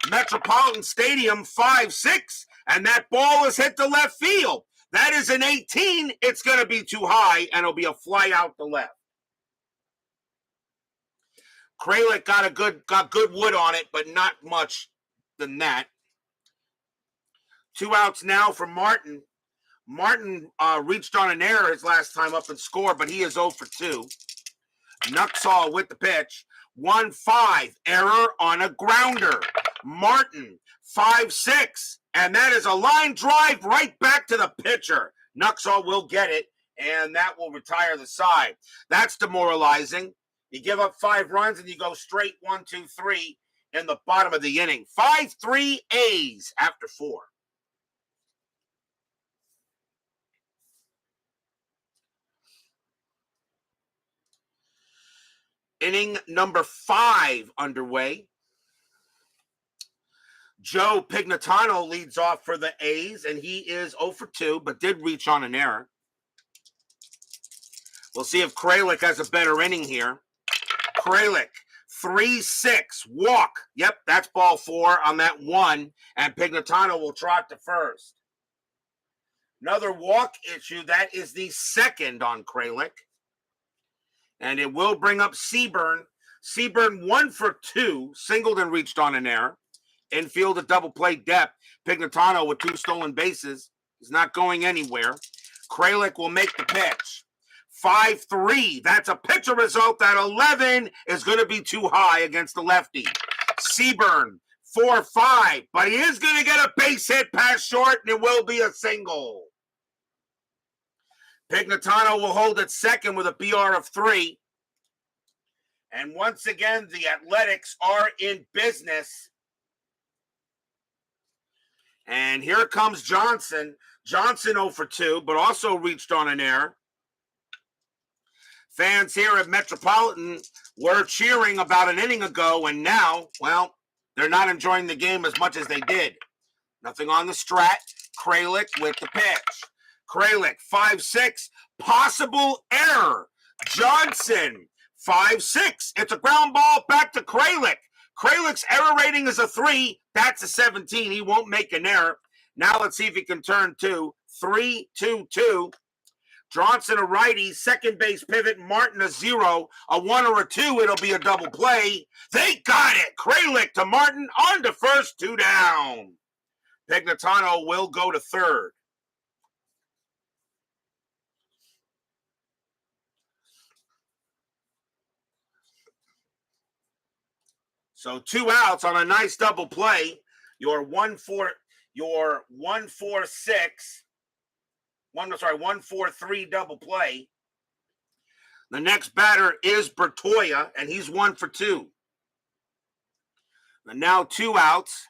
Metropolitan Stadium, 5-6. And that ball is hit to left field. That is an 18. It's going to be too high, and it'll be a fly out to left. Kralick got good wood on it, but not much than that. 2 outs now for Martin. Martin reached on an error his last time up and scored, but he is 0 for 2. Nuxhall with the pitch. 1-5, error on a grounder. Martin, 5-6, and that is a line drive right back to the pitcher. Nuxhall will get it, and that will retire the side. That's demoralizing. You give up 5 runs, and you go straight 1-2-3 in the bottom of the inning. 5-3 A's after 4. Inning number 5 underway. Joe Pignatano leads off for the A's, and he is 0 for 2, but did reach on an error. We'll see if Kralick has a better inning here. Kralick, 3-6, walk. Yep, that's ball 4 on that 1, and Pignatano will trot to first. Another walk issue, that is the 2nd on Kralick. And it will bring up Seaburn. Seaburn 1 for 2, singled and reached on an error. Infield a double play depth. Pignatano with 2 stolen bases. He's not going anywhere. Kralick will make the pitch. 5-3. That's a pitcher result. That 11 is going to be too high against the lefty. Seaburn, 4-5. But he is going to get a base hit past short, and it will be a single. Pignatano will hold at second with a BR of 3. And once again, the Athletics are in business. And here comes Johnson. Johnson 0 for 2, but also reached on an error. Fans here at Metropolitan were cheering about an inning ago, and now, well, they're not enjoying the game as much as they did. Nothing on the strat. Kralick with the pitch. Kralick, 5-6, possible error. Johnson, 5-6. It's a ground ball back to Kralick. Kralick's error rating is a 3. That's a 17. He won't make an error. Now let's see if he can turn 2. 3-2-2. Johnson a righty, second base pivot, Martin a 0, a 1 or a 2, it'll be a double play. They got it. Kralick to Martin, on to first, 2 down. Pignatano will go to third. So 2 outs on a nice double play. Your 1-4-6. 1-4-3 double play. The next batter is Bertoya, and he's 1 for 2. And now 2 outs,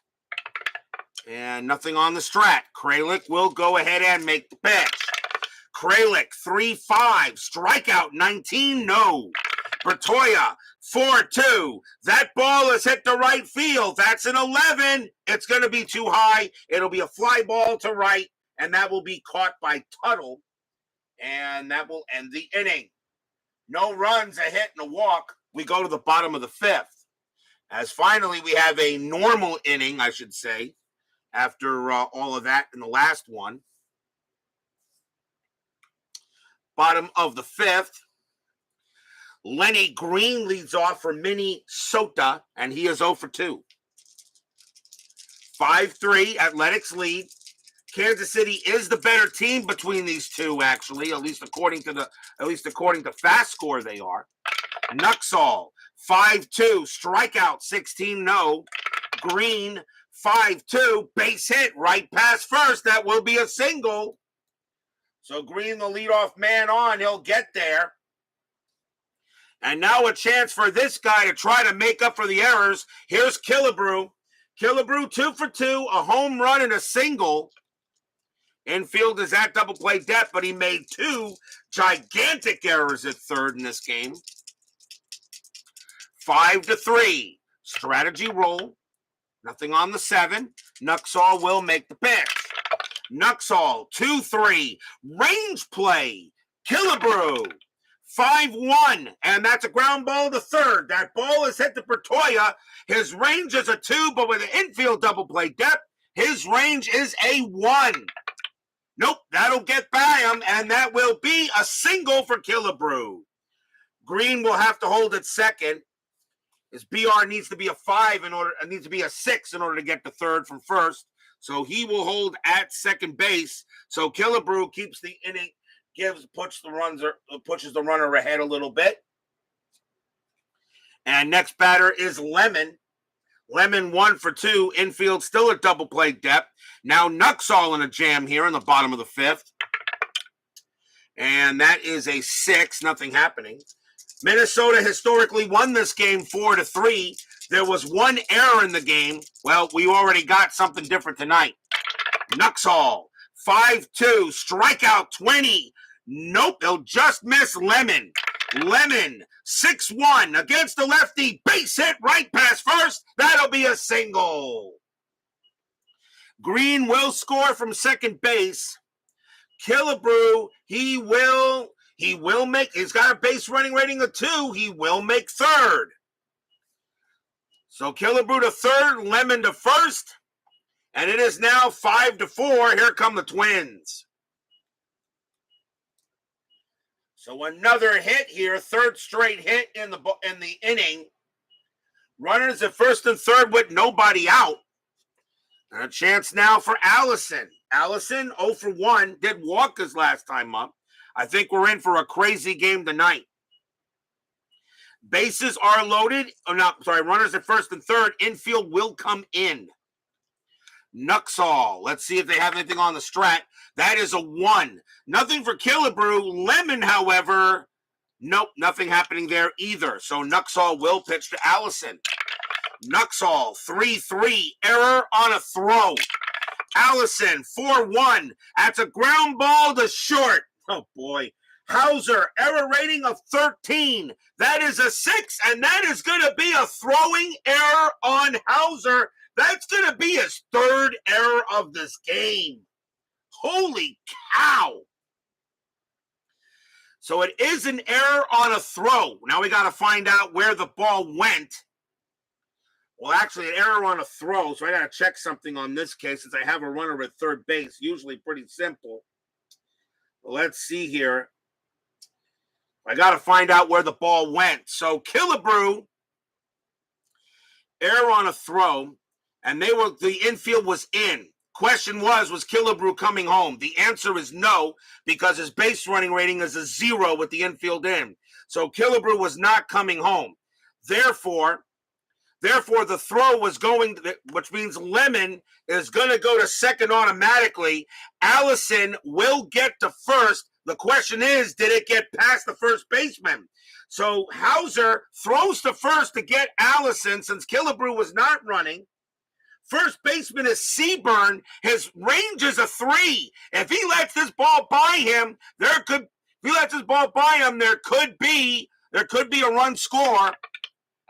and nothing on the strat. Kralick will go ahead and make the pitch. Kralick, 3-5. Strikeout, 19, no. Bertoya, 4-2. That ball is hit the right field. That's an 11. It's going to be too high. It'll be a fly ball to right, and that will be caught by Tuttle, and that will end the inning. No runs, a hit, and a walk. We go to the bottom of the fifth. As finally we have a normal inning, I should say, after all of that in the last one. Bottom of the fifth. Lenny Green leads off for Minnesota, and he is 0 for 2. 5-3, Athletics lead. Kansas City is the better team between these two, actually, at least according to FastScore they are. Nuxhall, 5-2, strikeout, 16, no. Green, 5-2, base hit, right past first. That will be a single. So Green, the leadoff man on, he'll get there. And now a chance for this guy to try to make up for the errors. Here's Killebrew. Killebrew, 2 for 2, a home run and a single. Infield is at double play depth, but he made 2 gigantic errors at third in this game. 5-3. Strategy roll. Nothing on the 7. Nuxhall will make the pitch. Nuxhall, 2-3. Range play. Killebrew. 5-1, and that's a ground ball to third. That ball is hit to Bertoya. His range is a 2, but with an infield double play depth, his range is a 1. Nope, that'll get by him, and that will be a single for Killebrew. Green will have to hold at second. His BR needs to be a 5 needs to be a 6 in order to get to third from first. So he will hold at second base. So Killebrew keeps the inning. Pushes the runner ahead a little bit. And next batter is Lemon. Lemon 1 for 2. Infield still at double play depth. Now Nuxhall in a jam here in the bottom of the fifth. And that is a 6. Nothing happening. Minnesota historically won this game 4-3. There was one error in the game. Well, we already got something different tonight. Nuxhall, 5-2. Strikeout, 20. Nope, they'll just miss Lemon. Lemon, 6-1 against the lefty. Base hit right past first. That'll be a single. Green will score from second base. Killebrew, he's got a base running rating of 2. He will make third. So Killebrew to third, Lemon to first. And it is now 5-4. Here come the Twins. So another hit here, third straight hit in the inning. Runners at first and third with nobody out. And a chance now for Allison. Allison, 0 for 1, did walk his last time up. I think we're in for a crazy game tonight. Bases are loaded. Runners at first and third. Infield will come in. Nuxhall. Let's see if they have anything on the strat. That is a 1. Nothing for Killebrew. Lemon, however, nope, nothing happening there either. So Nuxhall will pitch to Allison. Nuxhall, 3-3. Error on a throw. Allison, 4-1. That's a ground ball to short. Oh, boy. Hauser, error rating of 13. That is a 6, and that is going to be a throwing error on Hauser. That's going to be his third error of this game. Holy cow. So it is an error on a throw. Now we got to find out where the ball went. Well, actually, an error on a throw, so I got to check something on this case since I have a runner at third base. Usually pretty simple. Well, let's see here. I got to find out where the ball went. So Killebrew, error on a throw, and the infield was in. Question was Killebrew coming home? The answer is no, because his base running rating is a 0 with the infield in. So Killebrew was not coming home. Therefore, the throw was going, which means Lemon is going to go to second automatically. Allison will get to first. The question is, did it get past the first baseman? So Hauser throws to first to get Allison since Killebrew was not running. First baseman is Seaburn. His range is a 3. If he lets this ball by him, there could be a run score,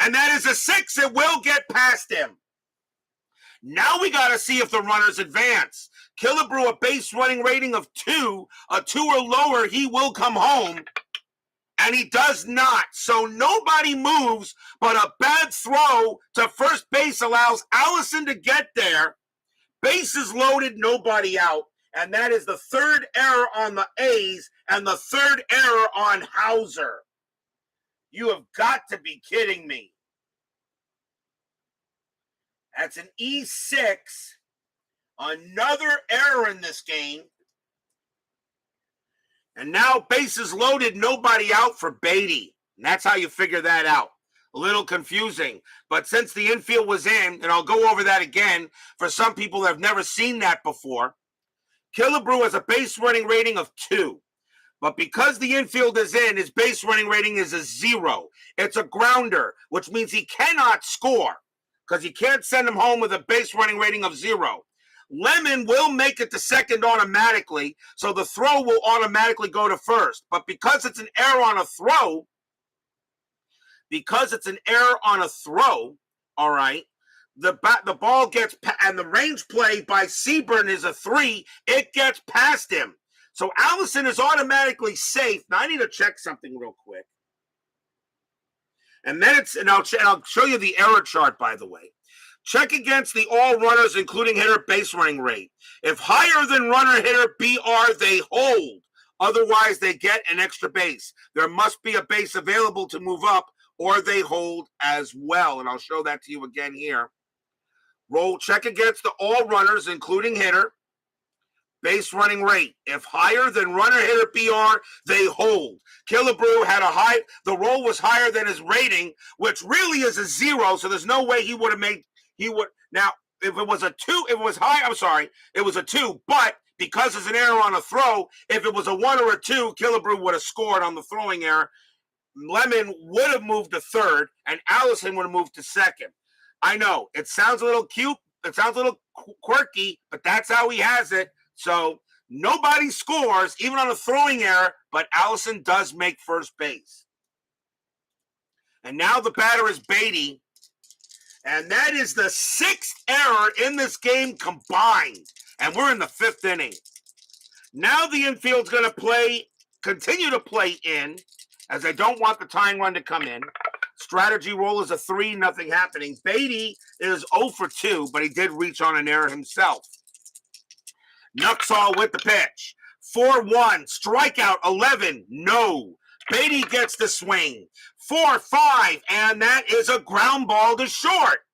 and that is a 6. It will get past him. Now we got to see if the runners advance. Killebrew, a base running rating of 2, a 2 or lower, he will come home. And he does not. So nobody moves, but a bad throw to first base allows Allison to get there. Bases loaded, nobody out. And that is the third error on the A's and the third error on Hauser. You have got to be kidding me. That's an E6. Another error in this game. And now bases loaded, nobody out for Beatty. And that's how you figure that out. A little confusing. But since the infield was in, and I'll go over that again for some people that have never seen that before, Killebrew has a base running rating of 2. But because the infield is in, his base running rating is a 0. It's a grounder, which means he cannot score because you can't send him home with a base running rating of 0. Lemon will make it to second automatically, so the throw will automatically go to first. But because it's an error on a throw, all right, the ball gets, and the range play by Seaburn is a 3, it gets past him. So Allison is automatically safe. Now I need to check something real quick. And then I'll show you the error chart, by the way. Check against the all runners, including hitter base running rate. If higher than runner hitter BR, they hold. Otherwise, they get an extra base. There must be a base available to move up, or they hold as well. And I'll show that to you again here. Check against the all runners, including hitter base running rate. If higher than runner hitter BR, they hold. Killebrew had the roll was higher than his rating, which really is a 0. So there's no way he would have made. Now, if it was a 2, it was a 2, but because it's an error on a throw, if it was a 1 or a 2, Killebrew would have scored on the throwing error. Lemon would have moved to third, and Allison would have moved to second. I know, it sounds a little cute, it sounds a little quirky, but that's how he has it. So nobody scores, even on a throwing error, but Allison does make first base. And now the batter is Beatty. And that is the 6th error in this game combined. And we're in the 5th inning. Now the infield's going to continue to play in, as I don't want the tying run to come in. Strategy roll is a 3, nothing happening. Beatty is 0 for 2, but he did reach on an error himself. Nuxhall with the pitch. 4-1, strikeout 11, no. Beatty gets the swing. 4-5, and that is a ground ball to short.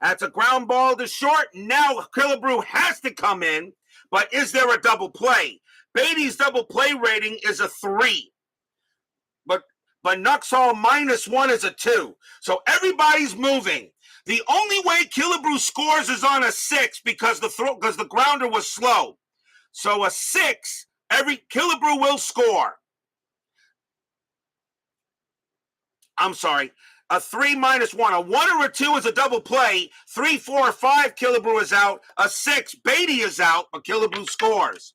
That's a ground ball to short. Now Killebrew has to come in, but is there a double play? Beatty's double play rating is a 3. But Nuxhall -1 is a 2. So everybody's moving. The only way Killebrew scores is on a 6 because the grounder was slow. So a 6, Killebrew will score. I'm sorry. A 3 -1. A 1 or a 2 is a double play. 3, 4, or 5, Killebrew is out. A 6, Beatty is out, but Killebrew scores.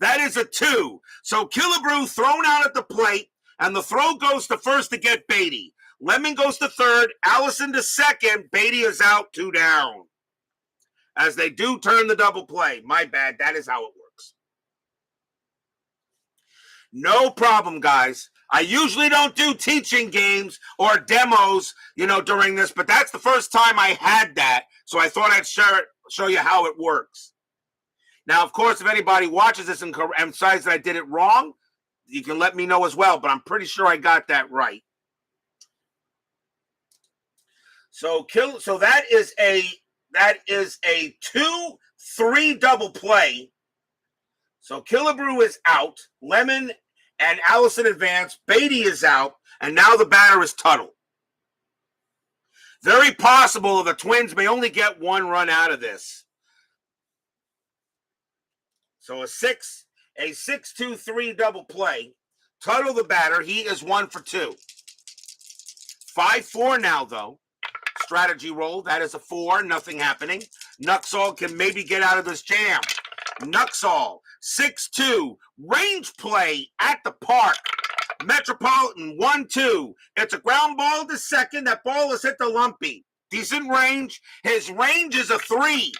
That is a 2. So Killebrew thrown out at the plate, and the throw goes to first to get Beatty. Lemon goes to third, Allison to second, Beatty is out, 2 down. As they do turn the double play. My bad, that is how it works. No problem, guys. I usually don't do teaching games or demos, during this, but that's the first time I had that, so I thought I'd show you how it works. Now, of course, if anybody watches this and decides that I did it wrong, you can let me know as well, but I'm pretty sure I got that right. So that is a 2-3 double play. So Killebrew is out. Lemon and Allison advance. Beatty is out. And now the batter is Tuttle. Very possible the Twins may only get 1 run out of this. So a 6-2-3 double play. Tuttle the batter. He is 1 for 2. 5-4 now, though. strategy roll. That is a 4, nothing happening. Nuxhall can maybe get out of this jam. Nuxhall, 6-2, range play at the park. Metropolitan, 1-2. It's a ground ball to second. That ball is hit to Lumpy. Decent range. His range is a 3.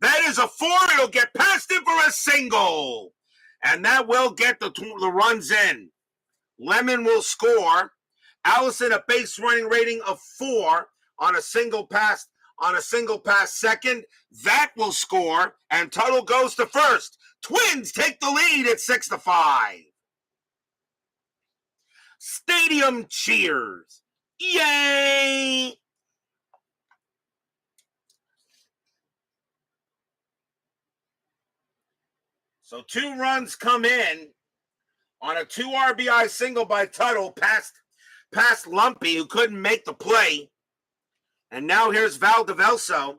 That is a 4. It'll get past him for a single. And that will get the runs in. Lemon will score. Allison, a base running rating of 4 on a single pass. Second, that will score, and Tuttle goes to first. Twins take the lead at 6-5. Stadium cheers. Yay! So 2 runs come in on a 2 RBI single by Tuttle past Lumpy, who couldn't make the play. And now here's Valdevelso,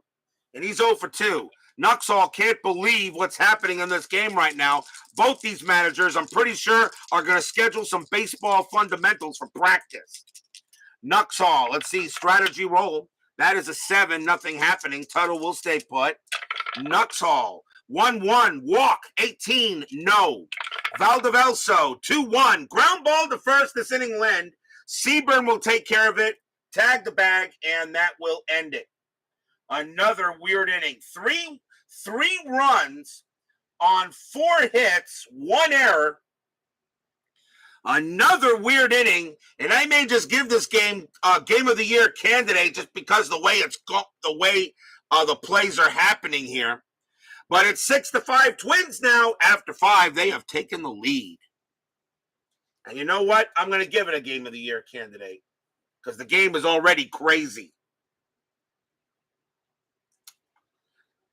and he's 0 for 2. Nuxhall can't believe what's happening in this game right now. Both these managers, I'm pretty sure, are going to schedule some baseball fundamentals for practice. Nuxhall, let's see, strategy roll. That is a 7, nothing happening. Tuttle will stay put. Nuxhall, 1-1, walk, 18, no. Valdevelso, 2-1, ground ball to first, this inning will end. Seaburn will take care of it, tag the bag, and that will end it. Another weird inning. Three runs on 4 hits, 1 error. Another weird inning, and I may just give this game game of the year candidate just because the way the plays are happening here. But it's 6-5 Twins now. After 5, they have taken the lead. And you know what? I'm going to give it a game of the year candidate because the game is already crazy.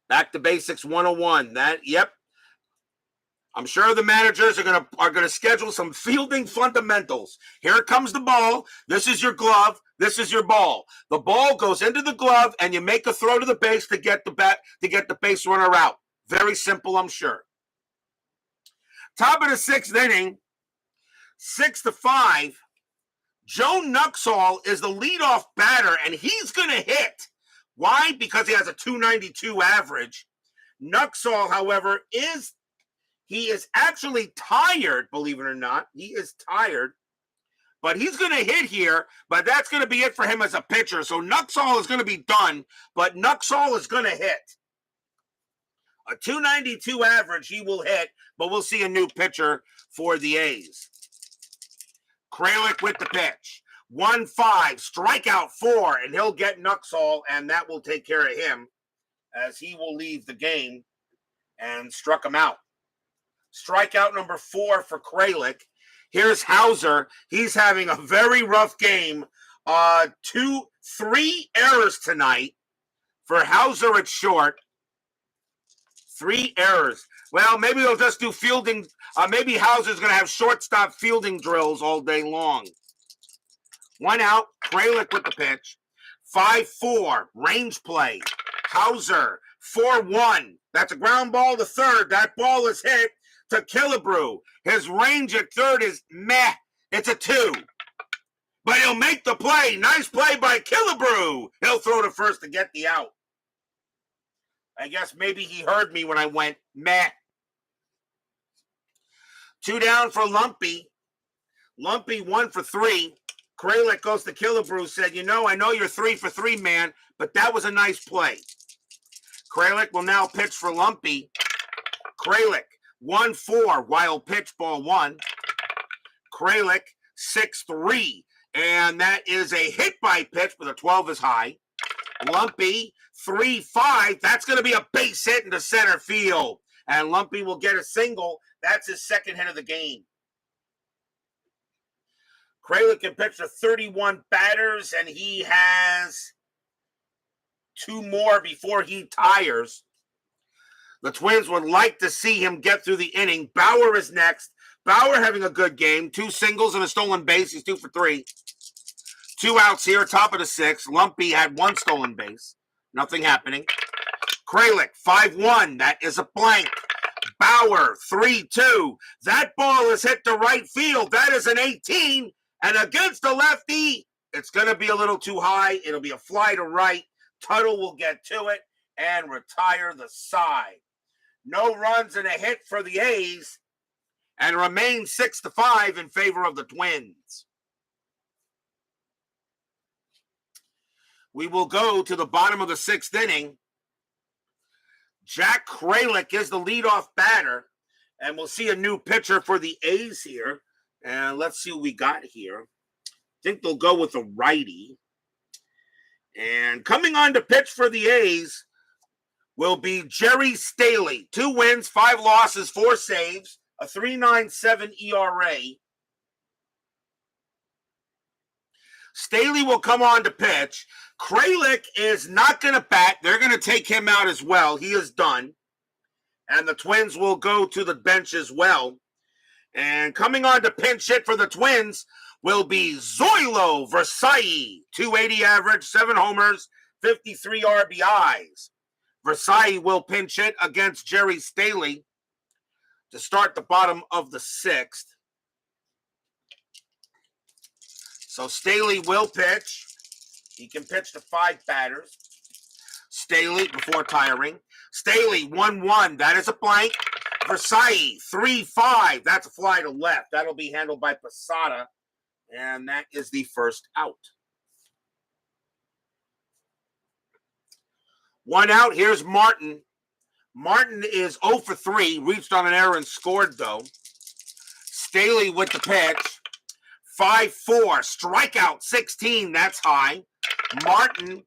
Back to basics 101. Yep. I'm sure the managers are gonna schedule some fielding fundamentals. Here comes the ball. This is your glove. This is your ball. The ball goes into the glove, and you make a throw to the base to get the base runner out. Very simple, I'm sure. Top of the 6th inning, 6-5. Joe Nuxhall is the leadoff batter, and he's going to hit. Why? Because he has a 292 average. Nuxhall, however, is actually tired, believe it or not. He is tired. But he's going to hit here, but that's going to be it for him as a pitcher. So Nuxhall is going to be done, but Nuxhall is going to hit. A 292 average, he will hit, but we'll see a new pitcher for the A's. Kralick with the pitch. 1-5, strikeout 4, and he'll get Nuxhall, and that will take care of him as he will leave the game and struck him out. Strikeout number 4 for Kralick. Here's Hauser. He's having a very rough game. 3 errors tonight for Hauser at short. 3 errors. Well, maybe they'll just do fielding. Maybe Hauser's going to have shortstop fielding drills all day long. 1 out. Kralick with the pitch. 5-4. Range play. Hauser. 4-1. That's a ground ball to third. That ball is hit to Killebrew. His range at third is meh. It's a 2. But he'll make the play. Nice play by Killebrew. He'll throw to first to get the out. I guess maybe he heard me when I went meh. 2 down for Lumpy. Lumpy 1 for 3. Kralick goes to Killebrew, said, I know you're 3 for 3, man, but that was a nice play. Kralick will now pitch for Lumpy. Kralick, 1-4, wild pitch, ball 1. Kralick, 6-3, and that is a hit by pitch, but the 12 is high. Lumpy, 3-5, that's going to be a base hit into center field, and Lumpy will get a single. That's his second hit of the game. Kralick can pitch to 31 batters, and he has 2 more before he tires. The Twins would like to see him get through the inning. Bauer is next. Bauer having a good game. 2 singles and a stolen base. He's 2 for 3. 2 outs here, top of the 6th. Lumpy had 1 stolen base. Nothing happening. Kralick, 5-1. That is a blank. Bauer, 3-2. That ball is hit to right field. That is an 18. And against the lefty, It's going to be a little too high. It'll be a fly to right. Tuttle will get to it and retire the side. No runs and a hit for the A's, and remains 6-5 in favor of the Twins. We will go to the bottom of the sixth inning. Jack Kralick is the leadoff batter, and we'll see a new pitcher for the A's here. And let's see what we got here. I think they'll go with a righty. And coming on to pitch for the A's will be Jerry Staley. 2 wins, 5 losses, 4 saves, a 3.97 ERA. Staley will come on to pitch. Kralick is not going to bat. They're going to take him out as well. He is done. And the Twins will go to the bench as well. And coming on to pinch hit for the Twins will be Zoilo Versailles. 280 average, 7 homers, 53 RBIs. Versailles will pinch hit against Jerry Staley to start the bottom of the sixth. So Staley will pitch. He can pitch to 5 batters. Staley before tiring. Staley 1-1. That is a blank. Versailles 3-5. That's a fly to left. That'll be handled by Posada. And that is the first out. 1 out. Here's Martin. Martin is 0 for 3. Reached on an error and scored, though. Staley with the pitch. 5-4. Strikeout 16. That's high. Martin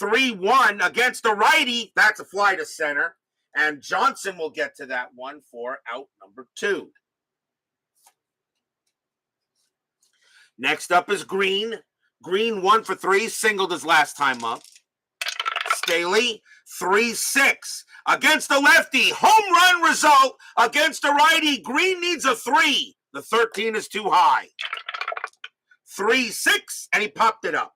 3-1 against the righty. That's a fly to center. And Johnson will get to that one for out number 2. Next up is Green. Green 1 for 3. Singled his last time up. Staley 3-6 against the lefty. Home run result against the righty. Green needs a 3. The 13 is too high. 3-6, and he popped it up.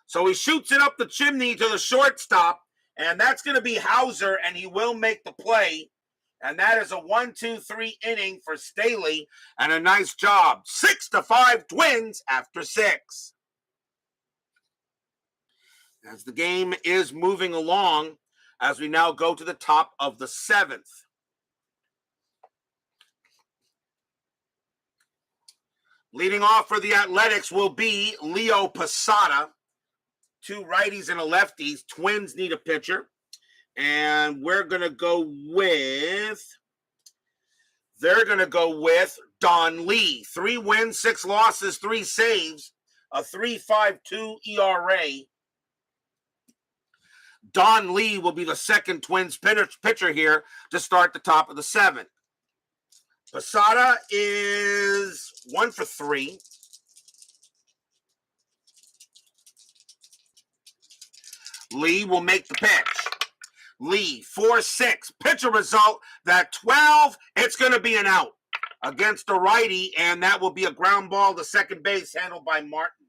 So he shoots it up the chimney to the shortstop, and that's going to be Hauser, and he will make the play. And that is a 1-2-3 inning for Staley, and a nice job. 6-5 Twins after 6. As the game is moving along, as we now go to the top of the 7th. Leading off for the Athletics will be Leo Posada. 2 righties and a lefties. Twins need a pitcher. And they're going to go with Don Lee. 3 wins, 6 losses, 3 saves, a 3.52 ERA. Don Lee will be the second Twins pitcher here to start the top of the 7th. Posada is 1 for 3. Lee will make the pitch. Lee, 4-6. Pitcher result, that 12, it's going to be an out against the righty, and that will be a ground ball to second base handled by Martin.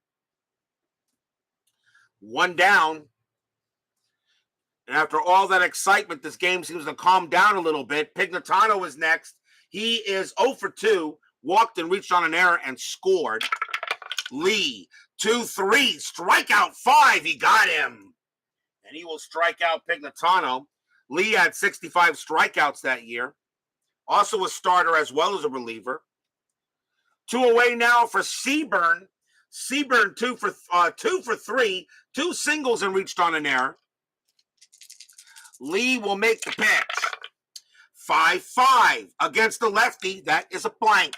1 down. And after all that excitement, this game seems to calm down a little bit. Pignatano is next. He is 0 for 2, walked and reached on an error and scored. Lee, 2-3, strikeout 5, he got him. And he will strike out Pignatano. Lee had 65 strikeouts that year. Also a starter as well as a reliever. 2 away now for Seaburn. Seaburn 2 for 3, 2 singles and reached on an error. Lee will make the pitch. 5-5 against the lefty. That is a blank.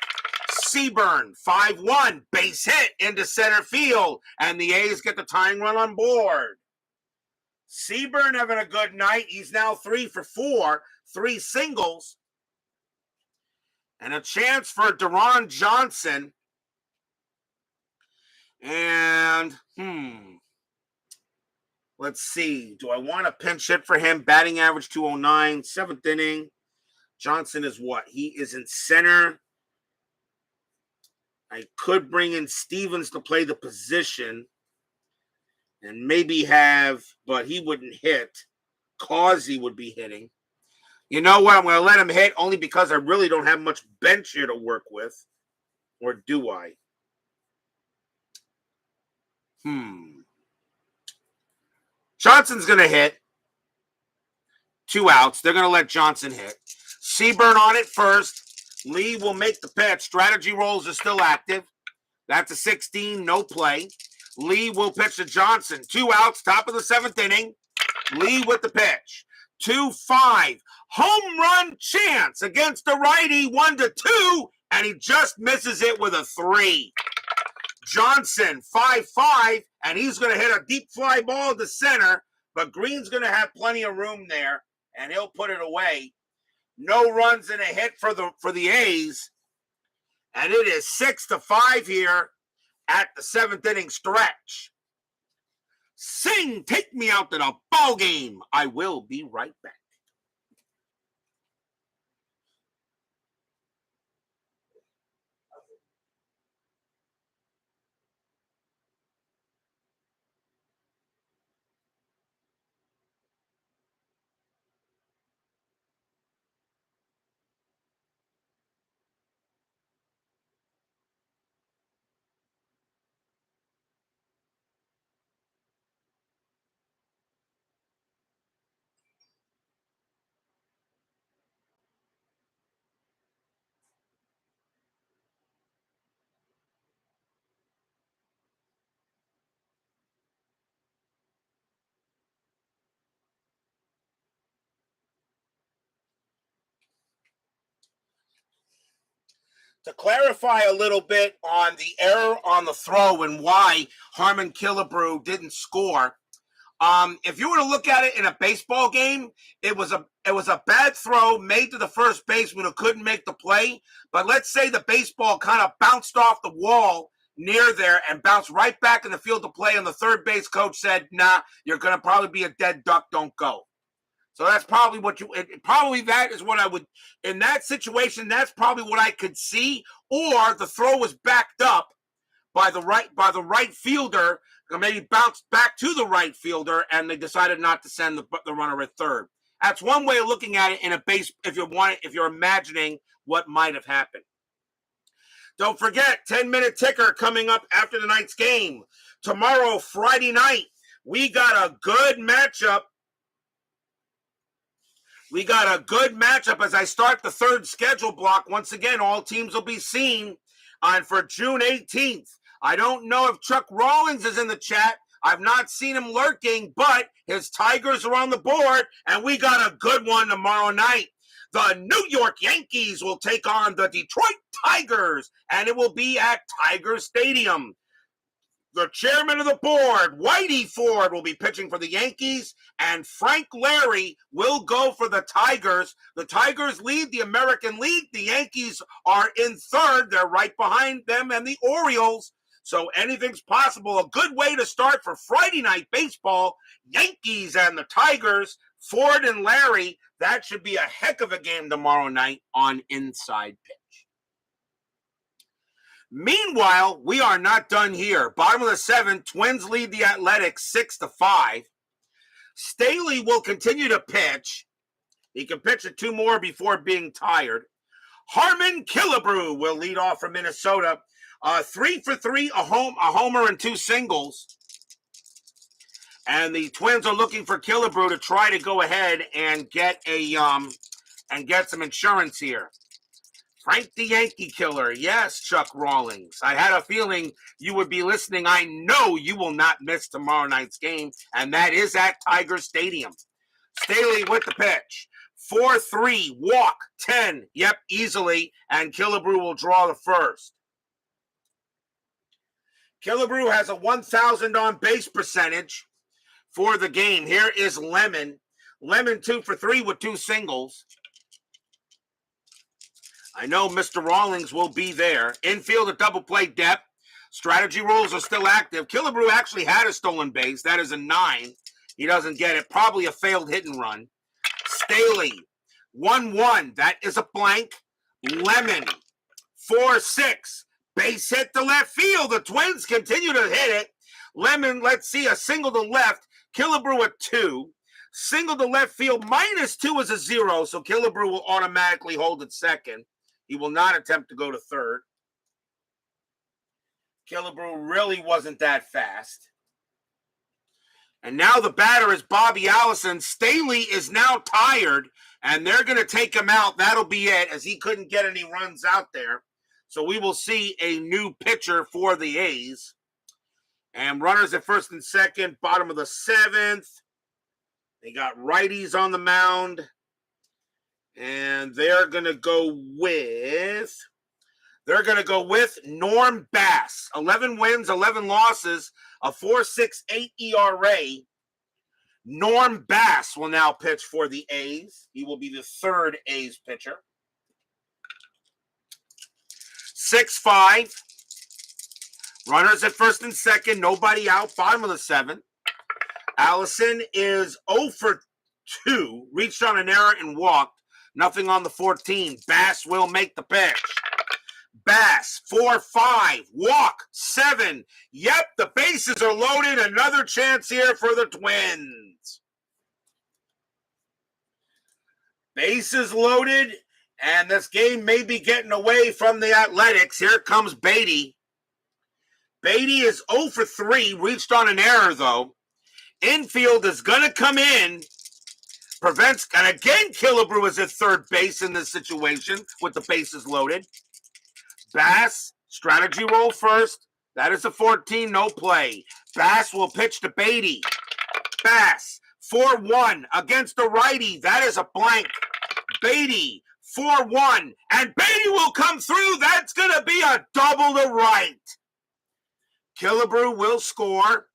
Seaburn, 5-1, base hit into center field, and the A's get the tying run on board. Seaburn having a good night. He's now 3 for 4, 3 singles, and a chance for Deron Johnson. And, let's see. Do I want to pinch hit for him? Batting average 209, 7th inning. Johnson is what? He is in center. I could bring in Stevens to play the position and maybe but he wouldn't hit. Causey would be hitting. You know what? I'm going to let him hit only because I really don't have much bench here to work with. Or do I? Johnson's going to hit. 2 outs. They're going to let Johnson hit. Seaburn on it first. Lee will make the pitch. Strategy rolls are still active. That's a 16, no play. Lee will pitch to Johnson. 2 outs, top of the 7th inning. Lee with the pitch. 2-5. Home run chance against the righty. 1-2. And he just misses it with a 3. Johnson, 5-5. And he's going to hit a deep fly ball to center. But Green's going to have plenty of room there. And he'll put it away. No runs and a hit for the A's. And it is 6-5 here at the 7th inning stretch. Sing, take me out to the ball game. I will be right back. To clarify a little bit on the error on the throw and why Harmon Killebrew didn't score, if you were to look at it in a baseball game, it was a bad throw made to the first baseman who couldn't make the play. But let's say the baseball kind of bounced off the wall near there and bounced right back in the field of play, and the third base coach said, "Nah, you're going to probably be a dead duck. Don't go." So that's probably that is what I would, in that situation, that's probably what I could see. Or the throw was backed up by the right fielder, or maybe bounced back to the right fielder, and they decided not to send the runner at third. That's one way of looking at it in a base, if you're imagining what might have happened. Don't forget, 10-minute ticker coming up after the night's game. Tomorrow, Friday night, we got a good matchup. As I start the third schedule block. Once again, all teams will be seen on for June 18th. I don't know if Chuck Rawlings is in the chat. I've not seen him lurking, but his Tigers are on the board, and we got a good one tomorrow night. The New York Yankees will take on the Detroit Tigers, and it will be at Tiger Stadium. The chairman of the board, Whitey Ford, will be pitching for the Yankees, and Frank Larry will go for the Tigers. The Tigers lead the American League. The Yankees are in third. They're right behind them and the Orioles. So anything's possible. A good way to start for Friday night baseball. Yankees and the Tigers, Ford and Larry. That should be a heck of a game tomorrow night on Inside Pitch. Meanwhile, we are not done here. Bottom of the 7th, Twins lead the Athletics 6-5. Staley will continue to pitch. He can pitch it 2 more before being tired. Harmon Killebrew will lead off for Minnesota. 3 for 3, a homer and 2 singles. And the Twins are looking for Killebrew to try to go ahead and get some insurance here. Frank the Yankee Killer. Yes, Chuck Rawlings. I had a feeling you would be listening. I know you will not miss tomorrow night's game, and that is at Tiger Stadium. Staley with the pitch. 4-3, walk, 10. Yep, easily, and Killebrew will draw the first. Killebrew has a 1,000 on base percentage for the game. Here is Lemon. Lemon 2 for 3 with 2 singles. I know Mr. Rawlings will be there. Infield at double play depth. Strategy rules are still active. Killebrew actually had a stolen base. That is a 9. He doesn't get it. Probably a failed hit and run. Staley, 1-1. That is a blank. Lemon, 4-6. Base hit to left field. The Twins continue to hit it. Lemon, let's see, a single to left. Killebrew at 2. Single to left field, -2 is a 0, so Killebrew will automatically hold at second. He will not attempt to go to third. Killebrew really wasn't that fast. And now the batter is Bobby Allison. Staley is now tired, and they're going to take him out. That'll be it, as he couldn't get any runs out there. So we will see a new pitcher for the A's. And runners at first and second, bottom of the seventh. They got righties on the mound. And they're going to go with Norm Bass. 11 wins, 11 losses, a 4.68 ERA. Norm Bass will now pitch for the A's. He will be the third A's pitcher. 6-5. Runners at first and second, nobody out, bottom of the seventh. Allison is 0 for 2, reached on an error and walked. Nothing on the 14. Bass will make the pitch. Bass, 4-5, walk, 7. Yep, the bases are loaded. Another chance here for the Twins. Bases loaded, and this game may be getting away from the Athletics. Here comes Beatty. Beatty is 0 for 3, reached on an error, though. Infield is going to come in. Prevents, and again, Killebrew is at third base in this situation with the bases loaded. Bass, strategy roll first. That is a 14, no play. Bass will pitch to Beatty. Bass, 4-1 against the righty. That is a blank. Beatty, 4-1. And Beatty will come through. That's going to be a double to right. Killebrew will score.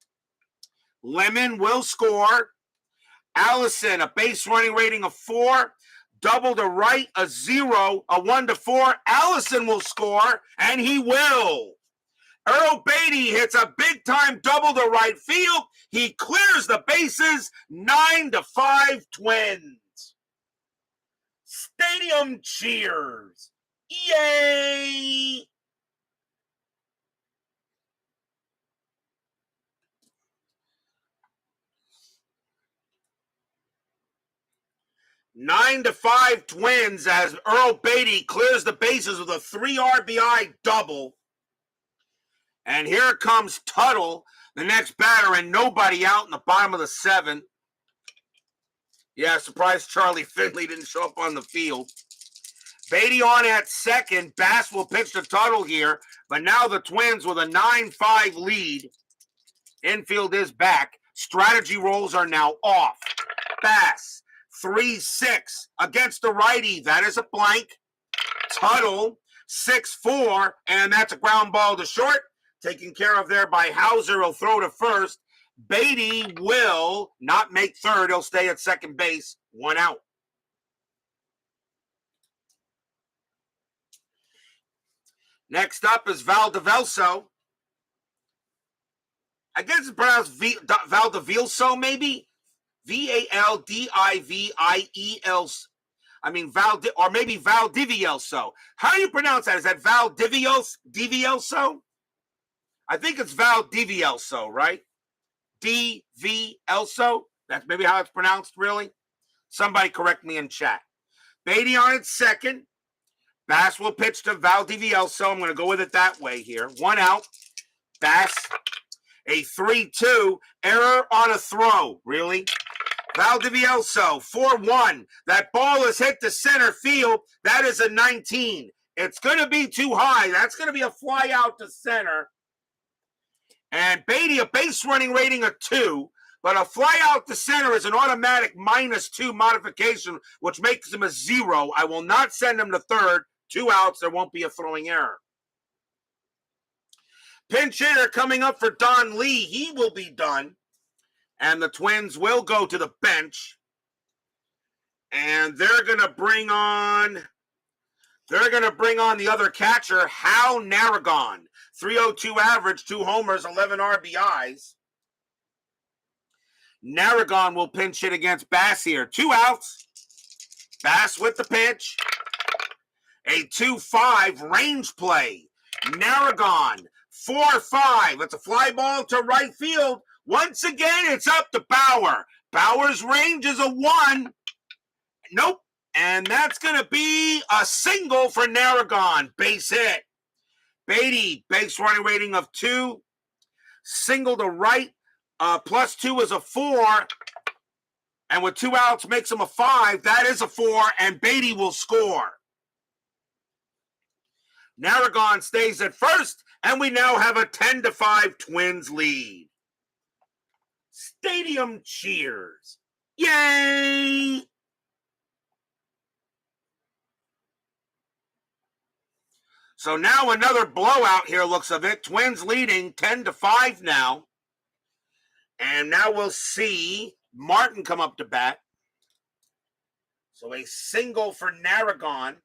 Lemon will score. Allison, a base running rating of 4. Double to right, a 0, a 1-4. Allison will score, and he will. Earl Beatty hits a big-time double to right field. He clears the bases, 9-5 Twins. Stadium cheers. Yay! Nine to 5 Twins as Earl Beatty clears the bases with a 3 RBI double. And here comes Tuttle, the next batter, and nobody out in the bottom of the 7th. Yeah, surprised Charlie Finley didn't show up on the field. Beatty on at second. Bass will pitch to Tuttle here, but now the Twins with a 9-5 lead. Infield is back. Strategy rolls are now off. Bass, 3-6 against the righty. That is a blank. Tuttle, 6-4, and that's a ground ball to short. Taken care of there by Hauser. He'll throw to first. Beatty will not make third. He'll stay at second base. 1 out. Next up is Valdivielso. I guess it's pronounced Valdivielso, maybe? Valdiviel. I mean, or maybe Valdivielso. How do you pronounce that? Is that Valdivielso? I think it's Valdivielso, right? D-V-Elso? That's maybe how it's pronounced, really? Somebody correct me in chat. Beatty on its second. Bass will pitch to Valdivielso. I'm going to go with it that way here. 1 out. Bass, a 3-2. Error on a throw. Really? Valdivielso, 4-1. That ball is hit to center field. That is a 19. It's going to be too high. That's going to be a fly out to center. And Beatty, a base running rating of 2. But a fly out to center is an automatic -2 modification, which makes him a 0. I will not send him to third. 2 outs. There won't be a throwing error. Pinch hitter coming up for Don Lee. He will be done. And the Twins will go to the bench. And they're going to bring on the other catcher, Hal Narragon. 302 average, 2 homers, 11 RBIs. Narragon will pinch hit against Bass here. 2 outs. Bass with the pitch. A 2-5 range play. Narragon, 4-5. It's a fly ball to right field. Once again, it's up to Bauer. Bauer's range is a 1. Nope. And that's going to be a single for Narragon. Base hit. Beatty, base running rating of 2. Single to right, +2 is a 4. And with 2 outs makes him a 5. That is a 4, and Beatty will score. Narragon stays at first, and we now have a 10-5 Twins lead. Stadium cheers. Yay! So now another blowout here, looks of it. Twins leading 10-5 now. And now we'll see Martin come up to bat. So a single for Narragon.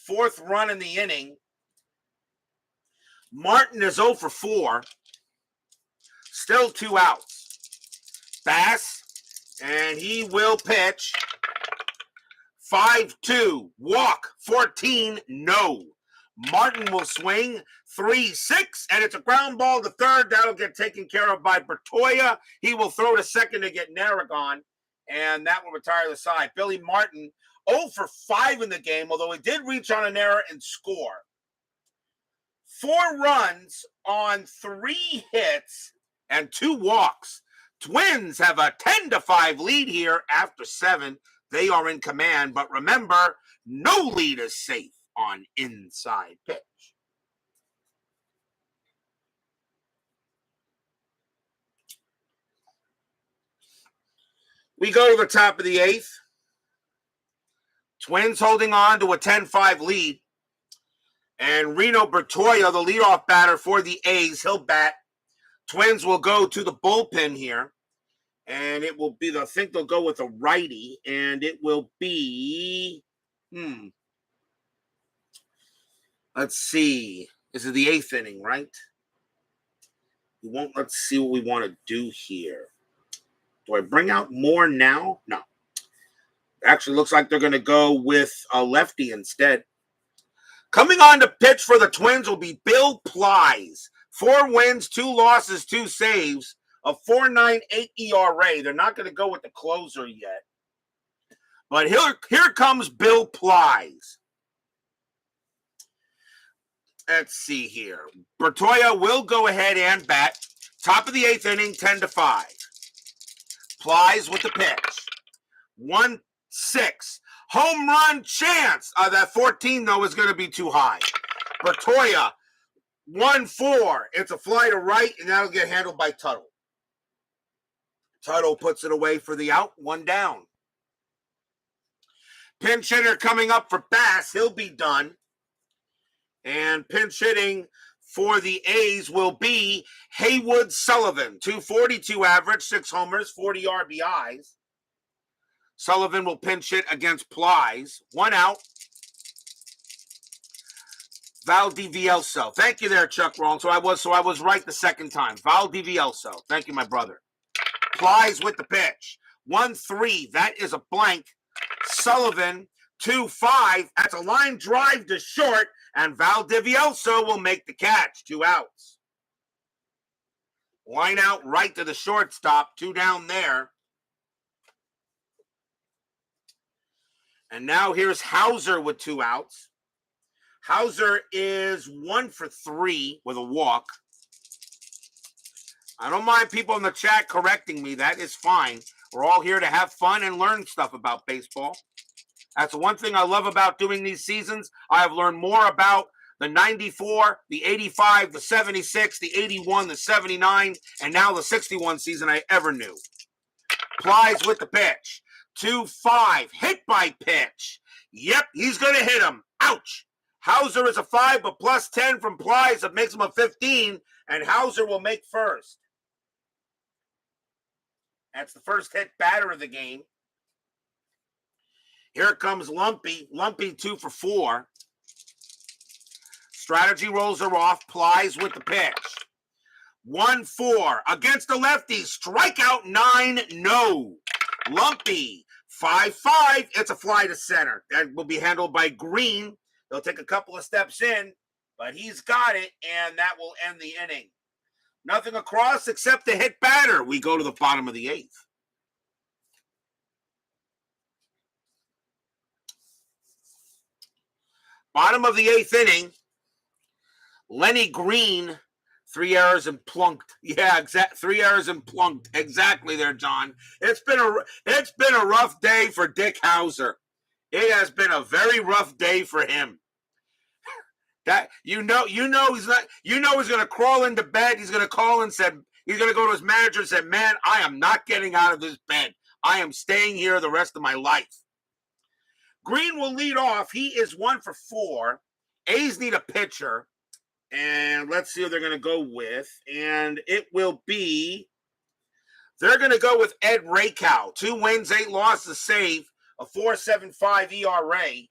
4th run in the inning. Martin is 0 for 4. Still 2 outs. Bass, and he will pitch. 5-2. Walk. 14. No. Martin will swing. 3-6, and it's a ground ball to third. That'll get taken care of by Bertoya. He will throw to second to get Narragon, and that will retire the side. Billy Martin 0 for 5 in the game, although he did reach on an error and score. 4 runs on 3 hits and 2 walks. Twins have a 10-5 lead here after 7. They are in command, but remember, no lead is safe on inside pitch. We go to the top of the 8th. Twins holding on to a 10-5 lead. And Reno Bertoya, the leadoff batter for the A's, he'll bat. Twins will go to the bullpen here. And it will be, I think they'll go with a righty. And it will be, let's see. This is the 8th inning, right? Let's see what we want to do here. Do I bring out more now? No. Actually, looks like they're going to go with a lefty instead. Coming on to pitch for the Twins will be Bill Plies. 4 wins, 2 losses, 2 saves, a 4.98 ERA. They're not going to go with the closer yet. But here comes Bill Plies. Let's see here. Bertoya will go ahead and bat. Top of the 8th inning, 10-5. Plies with the pitch. 1-6. Home run chance. That 14, though, is going to be too high. Bertoya, 1-4. It's a fly to right, and that'll get handled by Tuttle. Tuttle puts it away for the out. 1 down. Pinch hitter coming up for Bass. He'll be done. And pinch hitting for the A's will be Haywood Sullivan. 242 average, 6 homers, 40 RBIs. Sullivan will pinch hit against Plies. 1 out. Valdivieso. Thank you there, Chuck Wrong. So I was right the second time. Valdivieso. Thank you, my brother. Plies with the pitch. 1-3. That is a blank. Sullivan, 2-5. That's a line drive to short. And Valdivieso will make the catch. 2 outs. Line out right to the shortstop. 2 down there. And now here's Hauser with 2 outs. Hauser is 1 for 3 with a walk. I don't mind people in the chat correcting me. That is fine. We're all here to have fun and learn stuff about baseball. That's the one thing I love about doing these seasons. I have learned more about the 94, the 85, the 76, the 81, the 79, and now the 61 season I ever knew. Plies with the pitch. 2-5. Hit by pitch. Yep, he's going to hit him. Ouch. Hauser is a 5, but plus 10 from Plies. That makes him a 15, and Hauser will make first. That's the first hit batter of the game. Here comes Lumpy. Lumpy 2 for 4. Strategy rolls are off. Plies with the pitch. 1-4 against the lefty. Strikeout 9. No. Lumpy 5-5. It's a fly to center. That will be handled by Green. They'll take a couple of steps in, but he's got it, and that will end the inning. Nothing across except the hit batter. We go to the bottom of the 8th. Bottom of the 8th inning. Lenny Green, 3 errors and plunked. Yeah, 3 errors and plunked. Exactly there, John. It's been a rough day for Dick Hauser. It has been a very rough day for him. That he's going to crawl into bed. He's going to call and said he's going to go to his manager and say, "Man, I am not getting out of this bed. I am staying here the rest of my life." Green will lead off. He is 1 for 4. A's need a pitcher. And let's see who they're going to go with. And it will be, they're going to go with Ed Rakow. 2 wins, 8 losses, save, a 4.75 ERA.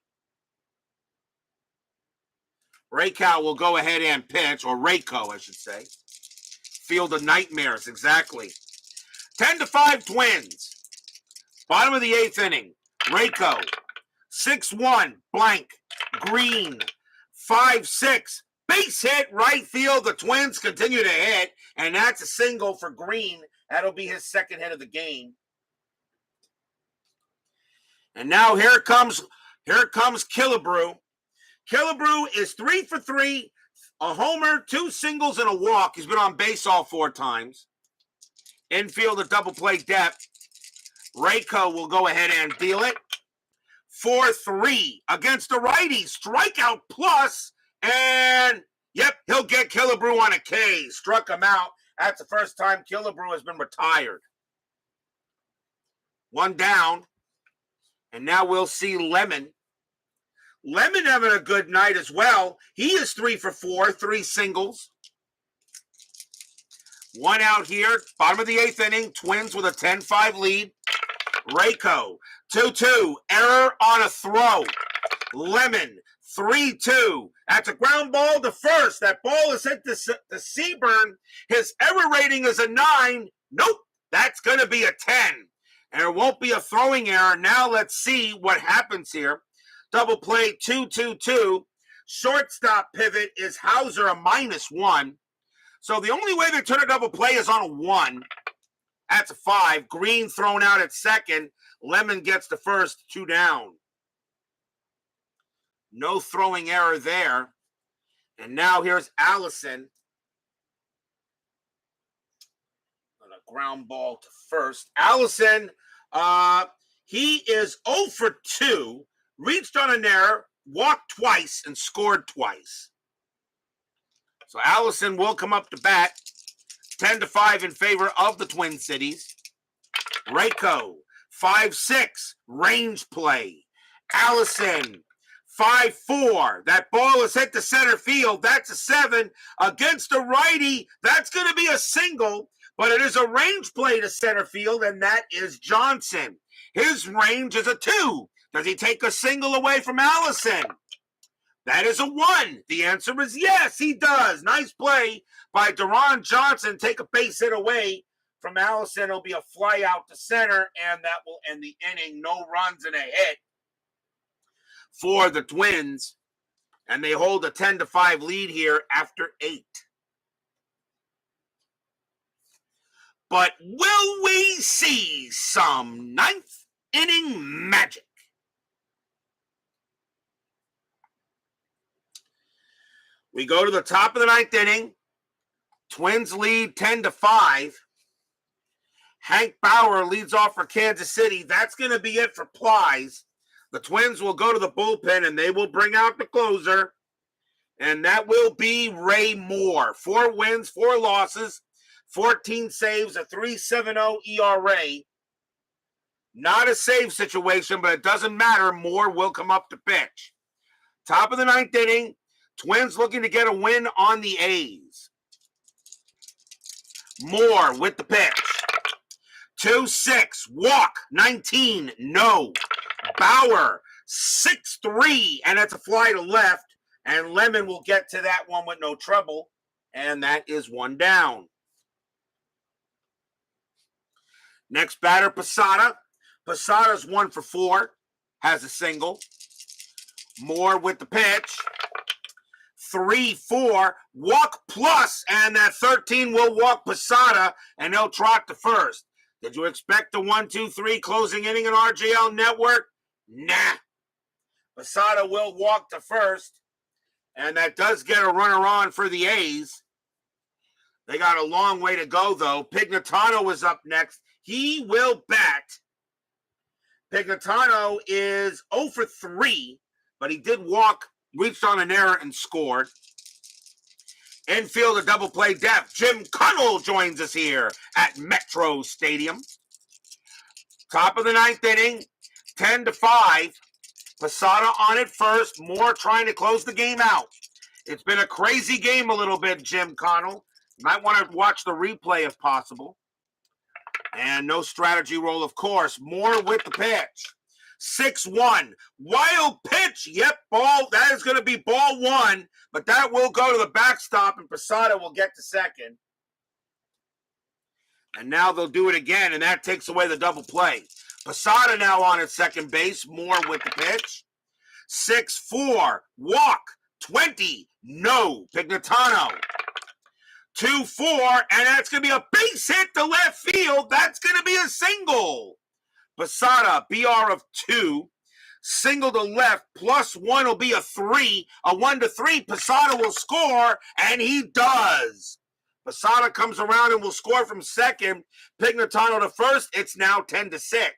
Rakow will go ahead and pitch, or Rayco, I should say. Field of Nightmares, exactly. 10-5 Twins. Bottom of the 8th inning. Rayco. 6-1, blank. Green. 5-6. Base hit, right field. The Twins continue to hit, and that's a single for Green. That'll be his second hit of the game. And now here comes Killebrew. Killebrew is 3 for 3, a homer, 2 singles, and a walk. He's been on base all 4 times. Infield, a double play depth. Rayco will go ahead and deal it. 4-3 against the righty. Strikeout plus. And, yep, he'll get Killebrew on a K. Struck him out. That's the first time Killebrew has been retired. 1 down. And now we'll see Lemon. Lemon having a good night as well. He is 3 for 4, 3 singles. 1 out here. Bottom of the 8th inning. Twins with a 10-5 lead. Rayco. 2-2. Error on a throw. Lemon. 3-2. That's a ground ball to first. That ball is hit to Seaburn. His error rating is a 9. Nope. That's going to be a 10. And there won't be a throwing error. Now let's see what happens here. Double play 2-2-2. Shortstop pivot is Hauser a -1. So the only way they turn a double play is on a 1. That's a 5. Green thrown out at second. Lemon gets the first, 2 down. No throwing error there. And now here's Allison. On a ground ball to first. Allison, he is 0 for 2. Reached on an error, walked twice, and scored twice. So Allison will come up to bat. 10-5 in favor of the Twin Cities. Rayco, 5-6, range play. Allison, 5-4. That ball is hit to center field. That's a 7. Against the righty, that's going to be a single, but it is a range play to center field, and that is Johnson. His range is a 2. Does he take a single away from Allison? That is a 1. The answer is yes, he does. Nice play by Deron Johnson. Take a base hit away from Allison. It'll be a fly out to center, and that will end the inning. No runs and a hit for the Twins. And they hold a 10-5 lead here after 8. But will we see some 9th inning magic? We go to the top of the 9th inning. Twins lead 10-5. Hank Bauer leads off for Kansas City. That's going to be it for Plies. The Twins will go to the bullpen, and they will bring out the closer. And that will be Ray Moore. 4 wins, 4 losses, 14 saves, a 3.70 ERA. Not a save situation, but it doesn't matter. Moore will come up to pitch. Top of the 9th inning. Twins looking to get a win on the A's. Moore with the pitch. 2-6. Walk. 19. No. Bauer. 6-3. And that's a fly to left. And Lemon will get to that one with no trouble. And that is 1 down. Next batter, Posada. Posada's 1 for 4. Has a single. Moore with the pitch. 3-4, walk plus, and that 13 will walk Posada, and they'll trot to first. Did you expect a 1-2-3 closing inning in RGL Network? Nah. Posada will walk to first, And that does get a runner on for the A's. They got a long way to go, though. Pignatano is up next. He will bat. Pignatano is 0 for 3, but he did walk, reached on an error, and scored. Infield, a double play depth. Jim Cunnell joins us here at Metro Stadium. Top of the ninth inning, 10-5. Posada on it first. Moore trying to close the game out. It's been a crazy game a little bit, Jim Connell. You might want to watch the replay if possible. And no strategy roll, of course. Moore with the pitch. 6-1. Wild pitch. Yep, ball. That is going to be ball one, but that will go to the backstop, and Posada will get to second. And now they'll do it again, and that takes away the double play. Posada now on at second base. Moore with the pitch. 6-4. Walk. 20. No. Pignatano. 2-4. And that's going to be a base hit to left field. That's going to be a single. Posada, BR of 2. Single to left. +1 will be a 3. A 1-3. Posada will score, and he does. Posada comes around and will score from second. Pignatano to first. It's now 10-6.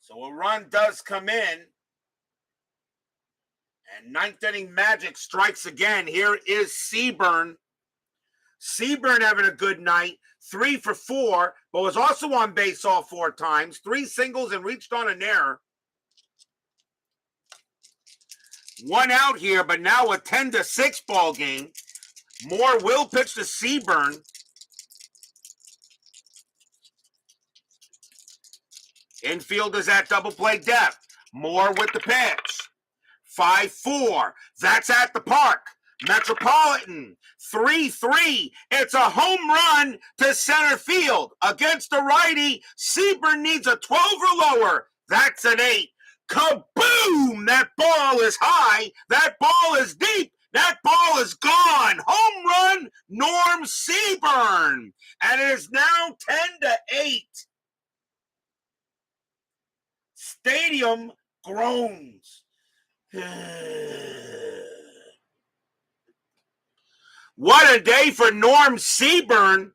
So a run does come in. And ninth inning magic strikes again. Here is Seaburn. Seaburn having a good night. 3 for 4, but was also on base all 4 times. 3 singles and reached on an error. 1 out here, but now a 10-6 ball game. Moore will pitch to Seaburn. Infield is at double play depth. Moore with the pitch. 5-4. That's at the park. Metropolitan. 3-3. It's a home run to center field. Against the righty, Seaburn needs a 12 or lower. That's an 8. Kaboom! That ball is high. That ball is deep. That ball is gone. Home run, Norm Seaburn. And it is now 10-8. Stadium groans. What a day for Norm Seaburn.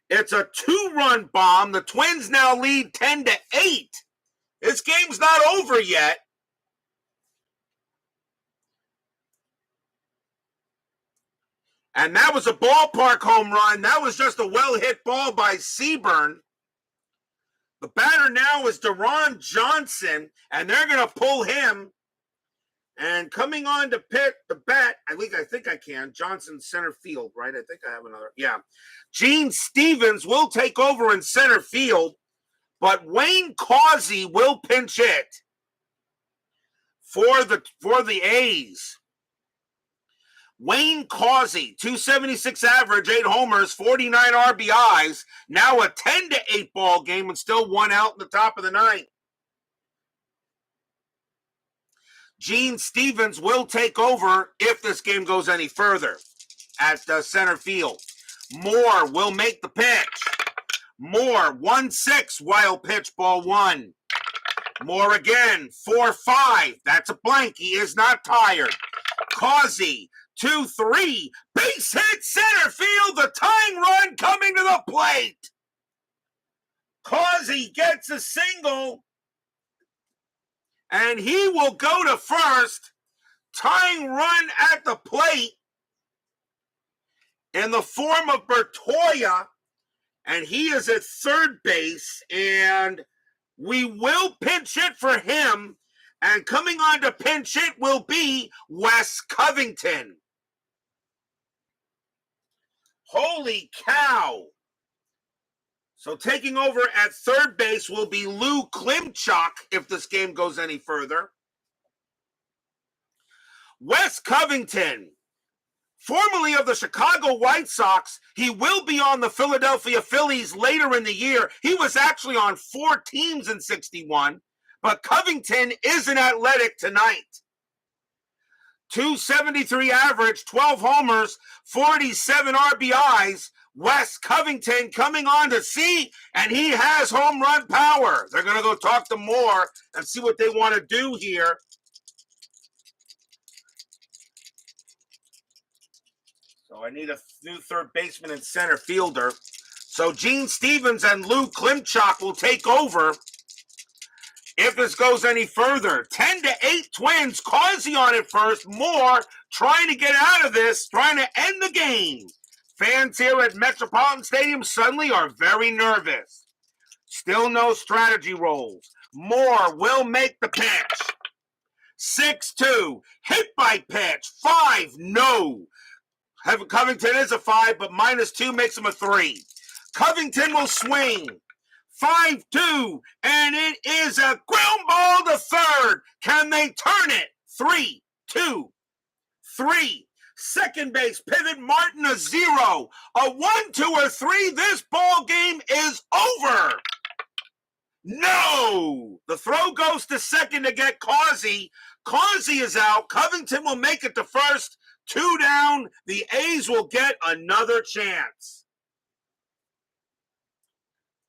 It's a 2-run bomb. The Twins now lead 10-8. This game's not over yet. And that was a ballpark home run. That was just a well-hit ball by Seaburn. The batter now is Deron Johnson, and they're going to pull him. And coming on to the bat, I think I can. Johnson center field, right? I think I have another. Yeah. Gene Stevens will take over in center field, but Wayne Causey will pinch it for the A's. Wayne Causey, 276 average, 8 homers, 49 RBIs. Now a 10-8 ball game and still 1 out in the top of the ninth. Gene Stevens will take over if this game goes any further at center field. Moore will make the pitch. Moore, 1-6, wild pitch, ball 1. Moore again, 4-5. That's a blank. He is not tired. Causey, 2-3. Base hit center field. The tying run coming to the plate. Causey gets a single. And he will go to first. Tying run at the plate in the form of Bertoya. And he is at third base. And we will pinch it for him. And coming on to pinch it will be Wes Covington. Holy cow. So taking over at third base will be Lou Klimchuk if this game goes any further. Wes Covington, formerly of the Chicago White Sox, he will be on the Philadelphia Phillies later in the year. He was actually on 4 teams in 61, but Covington is an Athletic tonight. 273 average, 12 homers, 47 RBIs, Wes Covington coming on to see, and he has home run power. They're going to go talk to Moore and see what they want to do here. So I need a new third baseman and center fielder. So Gene Stevens and Lou Klimchak will take over. If this goes any further, 10-8 Twins. Causey on it first. Moore trying to get out of this, trying to end the game. Fans here at Metropolitan Stadium suddenly are very nervous. Still no strategy rolls. Moore will make the pitch. 6-2. Hit by pitch. 5. No. Covington is a 5, but -2 makes him a 3. Covington will swing. 5-2, and it is a ground ball to third. Can they turn it? 3-2-3. Second base pivot, Martin a 0. A 1, 2, or 3. This ball game is over. No! The throw goes to second to get Causey. Causey is out. Covington will make it to first. 2 down. The A's will get another chance.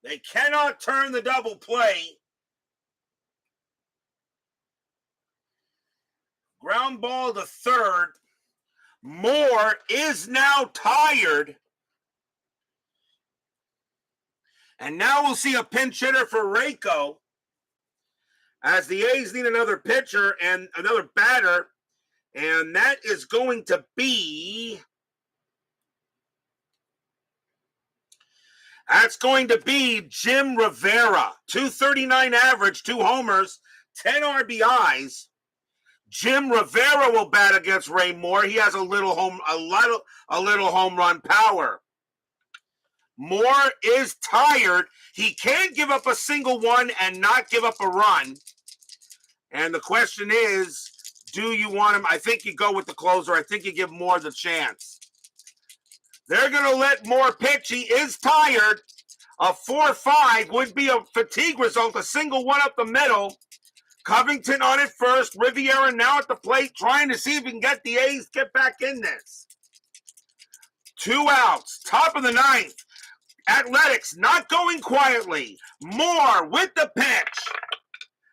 They cannot turn the double play. Ground ball to third. Moore is now tired. And now we'll see a pinch hitter for Rako, as the A's need another pitcher and another batter. And that is going to be... That's going to be Jim Rivera. 239 average, 2 homers, 10 RBIs. Jim Rivera will bat against Ray Moore. He has a little home run power. Moore is tired. He can't give up a single one and not give up a run. And the question is, do you want him? I think you go with the closer. I think you give Moore the chance. They're going to let Moore pitch. He is tired. A 4-5 would be a fatigue result, a single one up the middle. Covington on it first. Riviera now at the plate, trying to see if he can get the A's get back in this. 2 outs, top of the 9th. Athletics not going quietly. Moore with the pitch.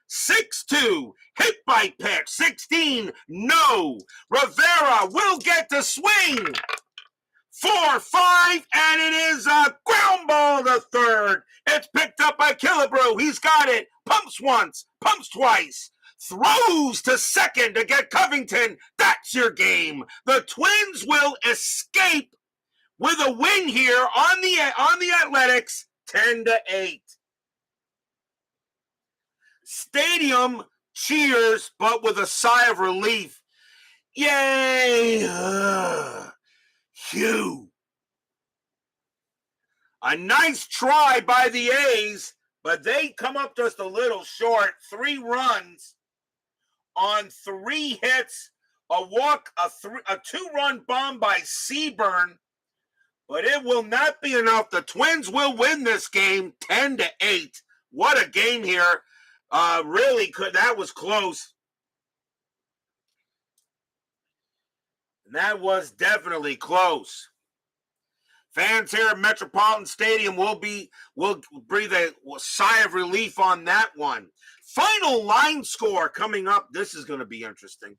6-2, hit by pitch. 16, no. Rivera will get to swing. 4-5, and it is a ground ball to third. It's picked up by Killebrew. He's got it. Pumps once, pumps twice. Throws to second to get Covington. That's your game. The Twins will escape with a win here on the Athletics, 10-8. Stadium cheers, but with a sigh of relief. Yay! Phew. A nice try by the A's, but they come up just a little short. 3 runs on 3 hits, a walk, a 2-run bomb by Seaburn. But it will not be enough. The Twins will win this game 10-8. What a game here. That was close. And that was definitely close. Fans here at Metropolitan Stadium will breathe a sigh of relief on that one. Final line score coming up. This is going to be interesting.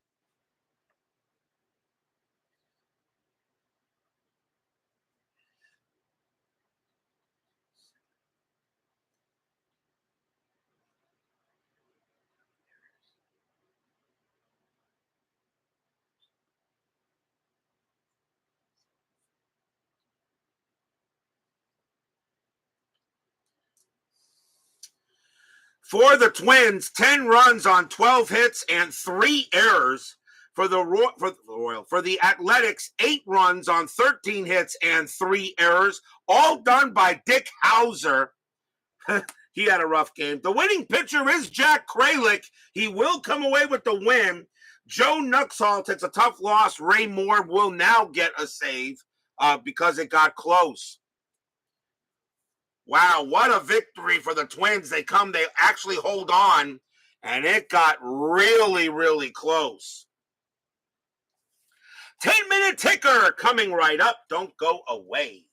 For the Twins, 10 runs on 12 hits and 3 errors. For the Athletics, 8 runs on 13 hits and 3 errors, all done by Dick Hauser. He had a rough game. The winning pitcher is Jack Kralick. He will come away with the win. Joe Nuxhall takes a tough loss. Ray Moore will now get a save because it got close. Wow, what a victory for the Twins. They actually hold on, and it got really, really close. 10-minute ticker coming right up. Don't go away.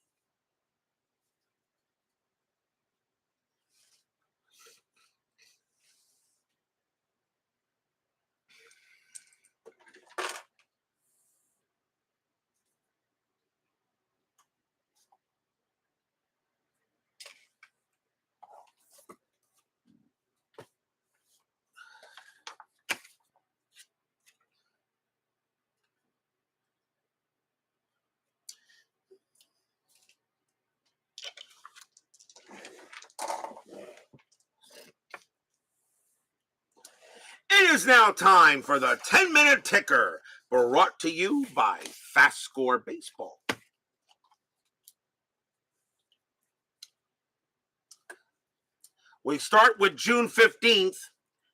is now time for the 10-minute ticker, brought to you by FastScore Baseball. We start with June 15th,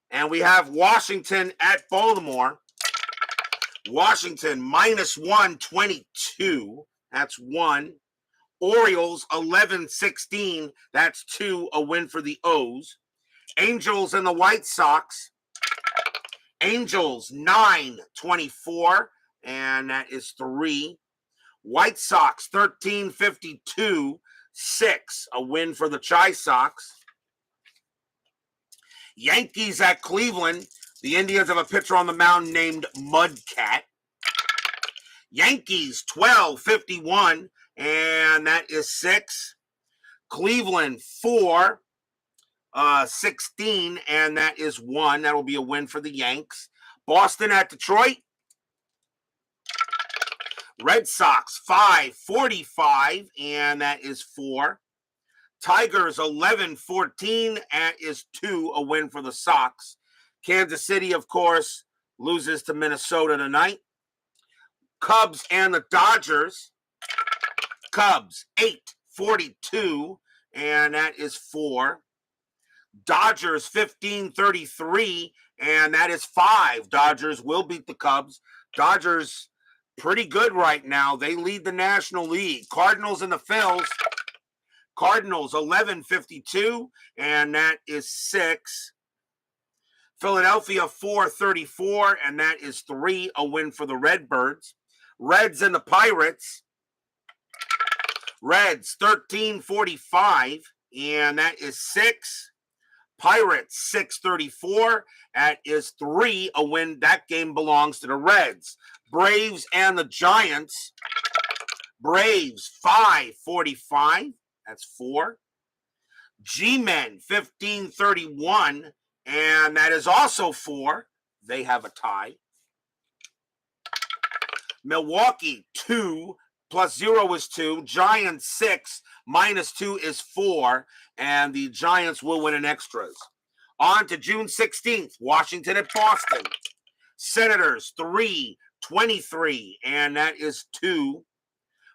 and we have Washington at Baltimore. Washington minus 122. That's 1. Orioles 11-16. That's 2. A win for the O's. Angels and the White Sox. Angels 9-24, and that is 3. White Sox 13-52, 6. A win for the Chi Sox. Yankees at Cleveland. The Indians have a pitcher on the mound named Mudcat. Yankees 12-51, and that is 6. Cleveland 4-16, and that is 1. That will be a win for the Yanks. Boston at Detroit. Red Sox 5-45, and that is 4. Tigers 11-14, and is 2. A win for the Sox. Kansas City, of course, loses to Minnesota tonight. Cubs and the Dodgers. Cubs 8-42, and that is 4. Dodgers 15-33, and that is 5. Dodgers will beat the Cubs. Dodgers pretty good right now. They lead the National League. Cardinals and the Phils. Cardinals 11-52, and that is 6. Philadelphia 4-34, and that is 3. A win for the Redbirds. Reds and the Pirates. Reds 13-45, and that is 6. Pirates 6-34, that is 3. A win. That game belongs to the Reds. Braves and the Giants. Braves 5-45, that's 4. G-Men 15-31, and that is also 4. They have a tie. Milwaukee 2 plus 0 is 2. Giants 6 minus 2 is 4. And the Giants will win in extras. On to June 16th, Washington at Boston. Senators 3-23, and that is 2.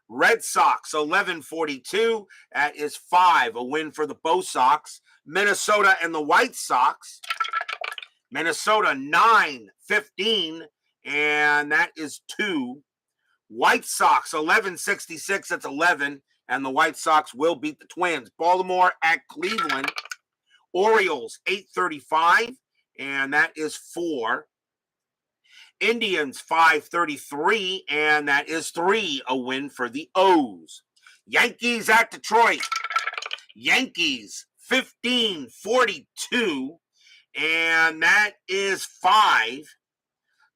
Red Sox 11-42, that is 5. A win for the Bo Sox. Minnesota and the White Sox. Minnesota 9-15, and that is 2. White Sox 11-66, that's 11, and the White Sox will beat the Twins. Baltimore at Cleveland. Orioles 8-35, and that is 4. Indians 5-33, and that is 3. A win for the O's. Yankees at Detroit. Yankees 15-42, and that is 5.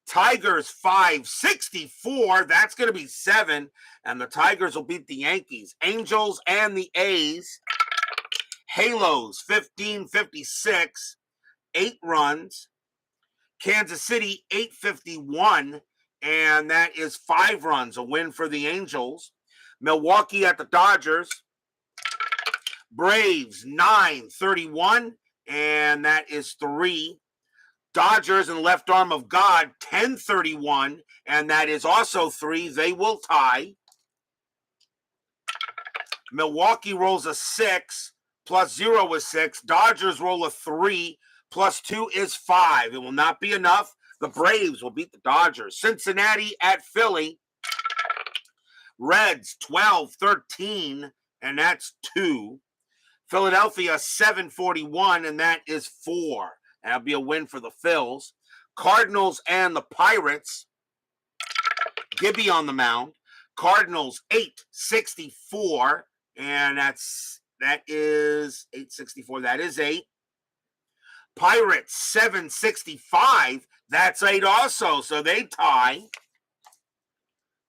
Tigers 5-64, that's going to be 7, and the Tigers will beat the Yankees. Angels and the A's. Halos 15-56, 8 runs. Kansas City 8-51, and that is 5 runs. A win for the Angels. Milwaukee at the Dodgers. Braves 9-31, and that is 3. Dodgers and left arm of God 10-31, and that is also 3. They will tie. Milwaukee rolls a 6, plus 0 is 6. Dodgers roll a 3, plus 2 is 5. It will not be enough. The Braves will beat the Dodgers. Cincinnati at Philly. Reds 12-13, and that's 2. Philadelphia 7-41, and that is 4. And that'll be a win for the Phils. Cardinals and the Pirates. Gibby on the mound. Cardinals 8-64, and that is 8-64. That is 8. Pirates 7-65. That's 8 also. So they tie.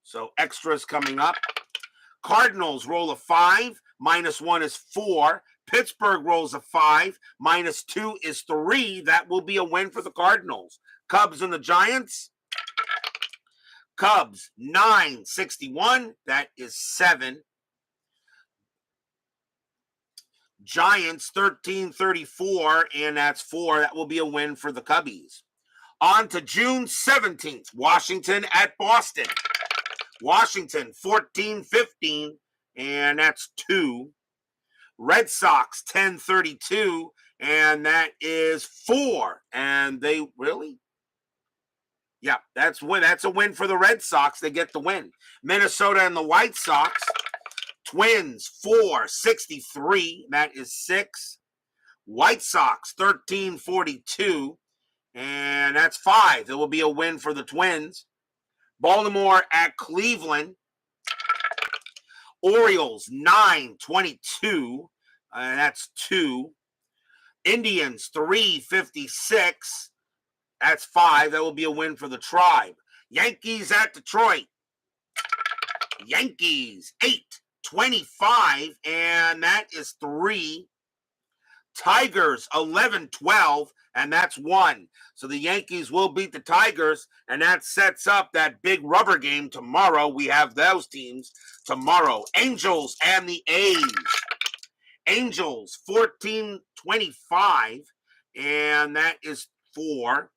So extras coming up. Cardinals roll a 5. Minus 1 is 4. Pittsburgh rolls a 5. Minus 2 is 3. That will be a win for the Cardinals. Cubs and the Giants. Cubs 9-61. That is 7. Giants 13-34, and that's 4. That will be a win for the Cubbies. On to June 17th, Washington at Boston. Washington 14-15, and that's 2. Red Sox 10-32, and that is 4. And they really? Yeah, that's a win for the Red Sox. They get the win. Minnesota and the White Sox. Twins 4-63, that is 6. White Sox 13-42, and that's 5. It will be a win for the Twins. Baltimore at Cleveland. Orioles 9-22, and that's 2. Indians 3-56, that's 5. That will be a win for the Tribe. Yankees at Detroit. Yankees 8-25, and that is 3. Tigers 11-12, and that's 1. So the Yankees will beat the Tigers, and that sets up that big rubber game tomorrow. We have those teams tomorrow. Angels and the A's. Angels 14-25, and that is 4.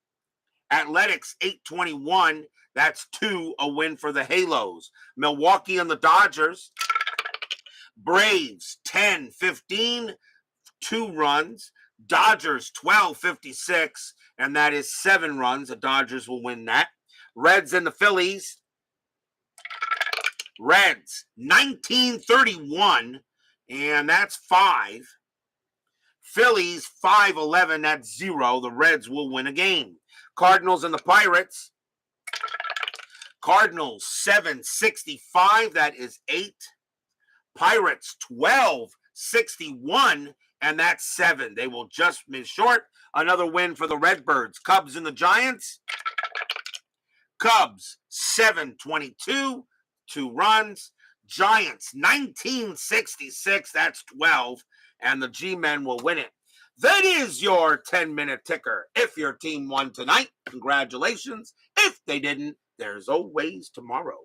Athletics 8-21, that's 2, a win for the Halos. Milwaukee and the Dodgers. Braves 10-15, 2 runs. Dodgers 12-56, and that is 7 runs. The Dodgers will win that. Reds and the Phillies. Reds 19-31, and that's 5. Phillies 5-11, that's 0. The Reds will win a game. Cardinals and the Pirates. Cardinals 7-65, that is 8. Pirates 12-61, and that's 7. They will just miss short. Another win for the Redbirds. Cubs and the Giants. Cubs 7-22, 2 runs. Giants 19-66, that's 12, and the G-Men will win it. That is your 10-minute ticker. If your team won tonight, congratulations. If they didn't, there's always tomorrow.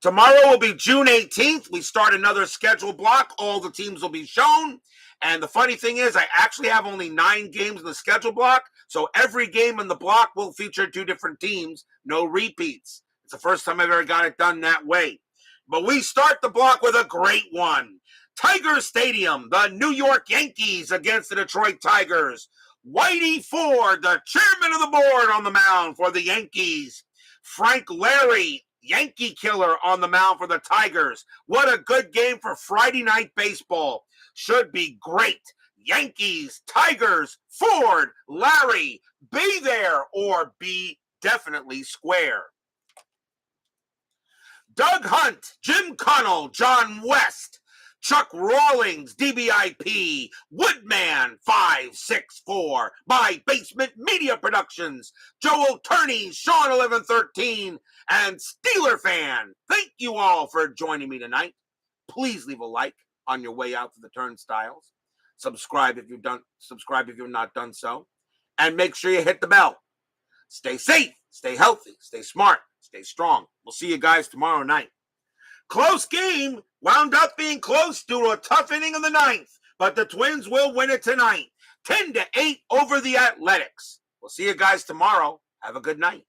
Tomorrow will be June 18th. We start another schedule block. All the teams will be shown. And the funny thing is, I actually have only 9 games in the schedule block. So every game in the block will feature 2 different teams. No repeats. It's the first time I've ever got it done that way. But we start the block with a great one. Tiger Stadium, the New York Yankees against the Detroit Tigers. Whitey Ford, the chairman of the board, on the mound for the Yankees. Frank Larry, Yankee killer, on the mound for the Tigers. What a good game for Friday night baseball. Should be great. Yankees, Tigers, Ford, Larry, be there or be definitely square. Doug Hunt, Jim Connell, John West, Chuck Rawlings, DBIP, Woodman 564, My Basement Media Productions, Joel Turney, Sean 1113, and Steeler Fan. Thank you all for joining me tonight. Please leave a like on your way out to the turnstiles. Subscribe if you've not done so, and make sure you hit the bell. Stay safe, stay healthy, stay smart, stay strong. We'll see you guys tomorrow night. Close game, wound up being close due to a tough inning in the 9th, but the Twins will win it tonight, 10-8 over the Athletics. We'll see you guys tomorrow. Have a good night.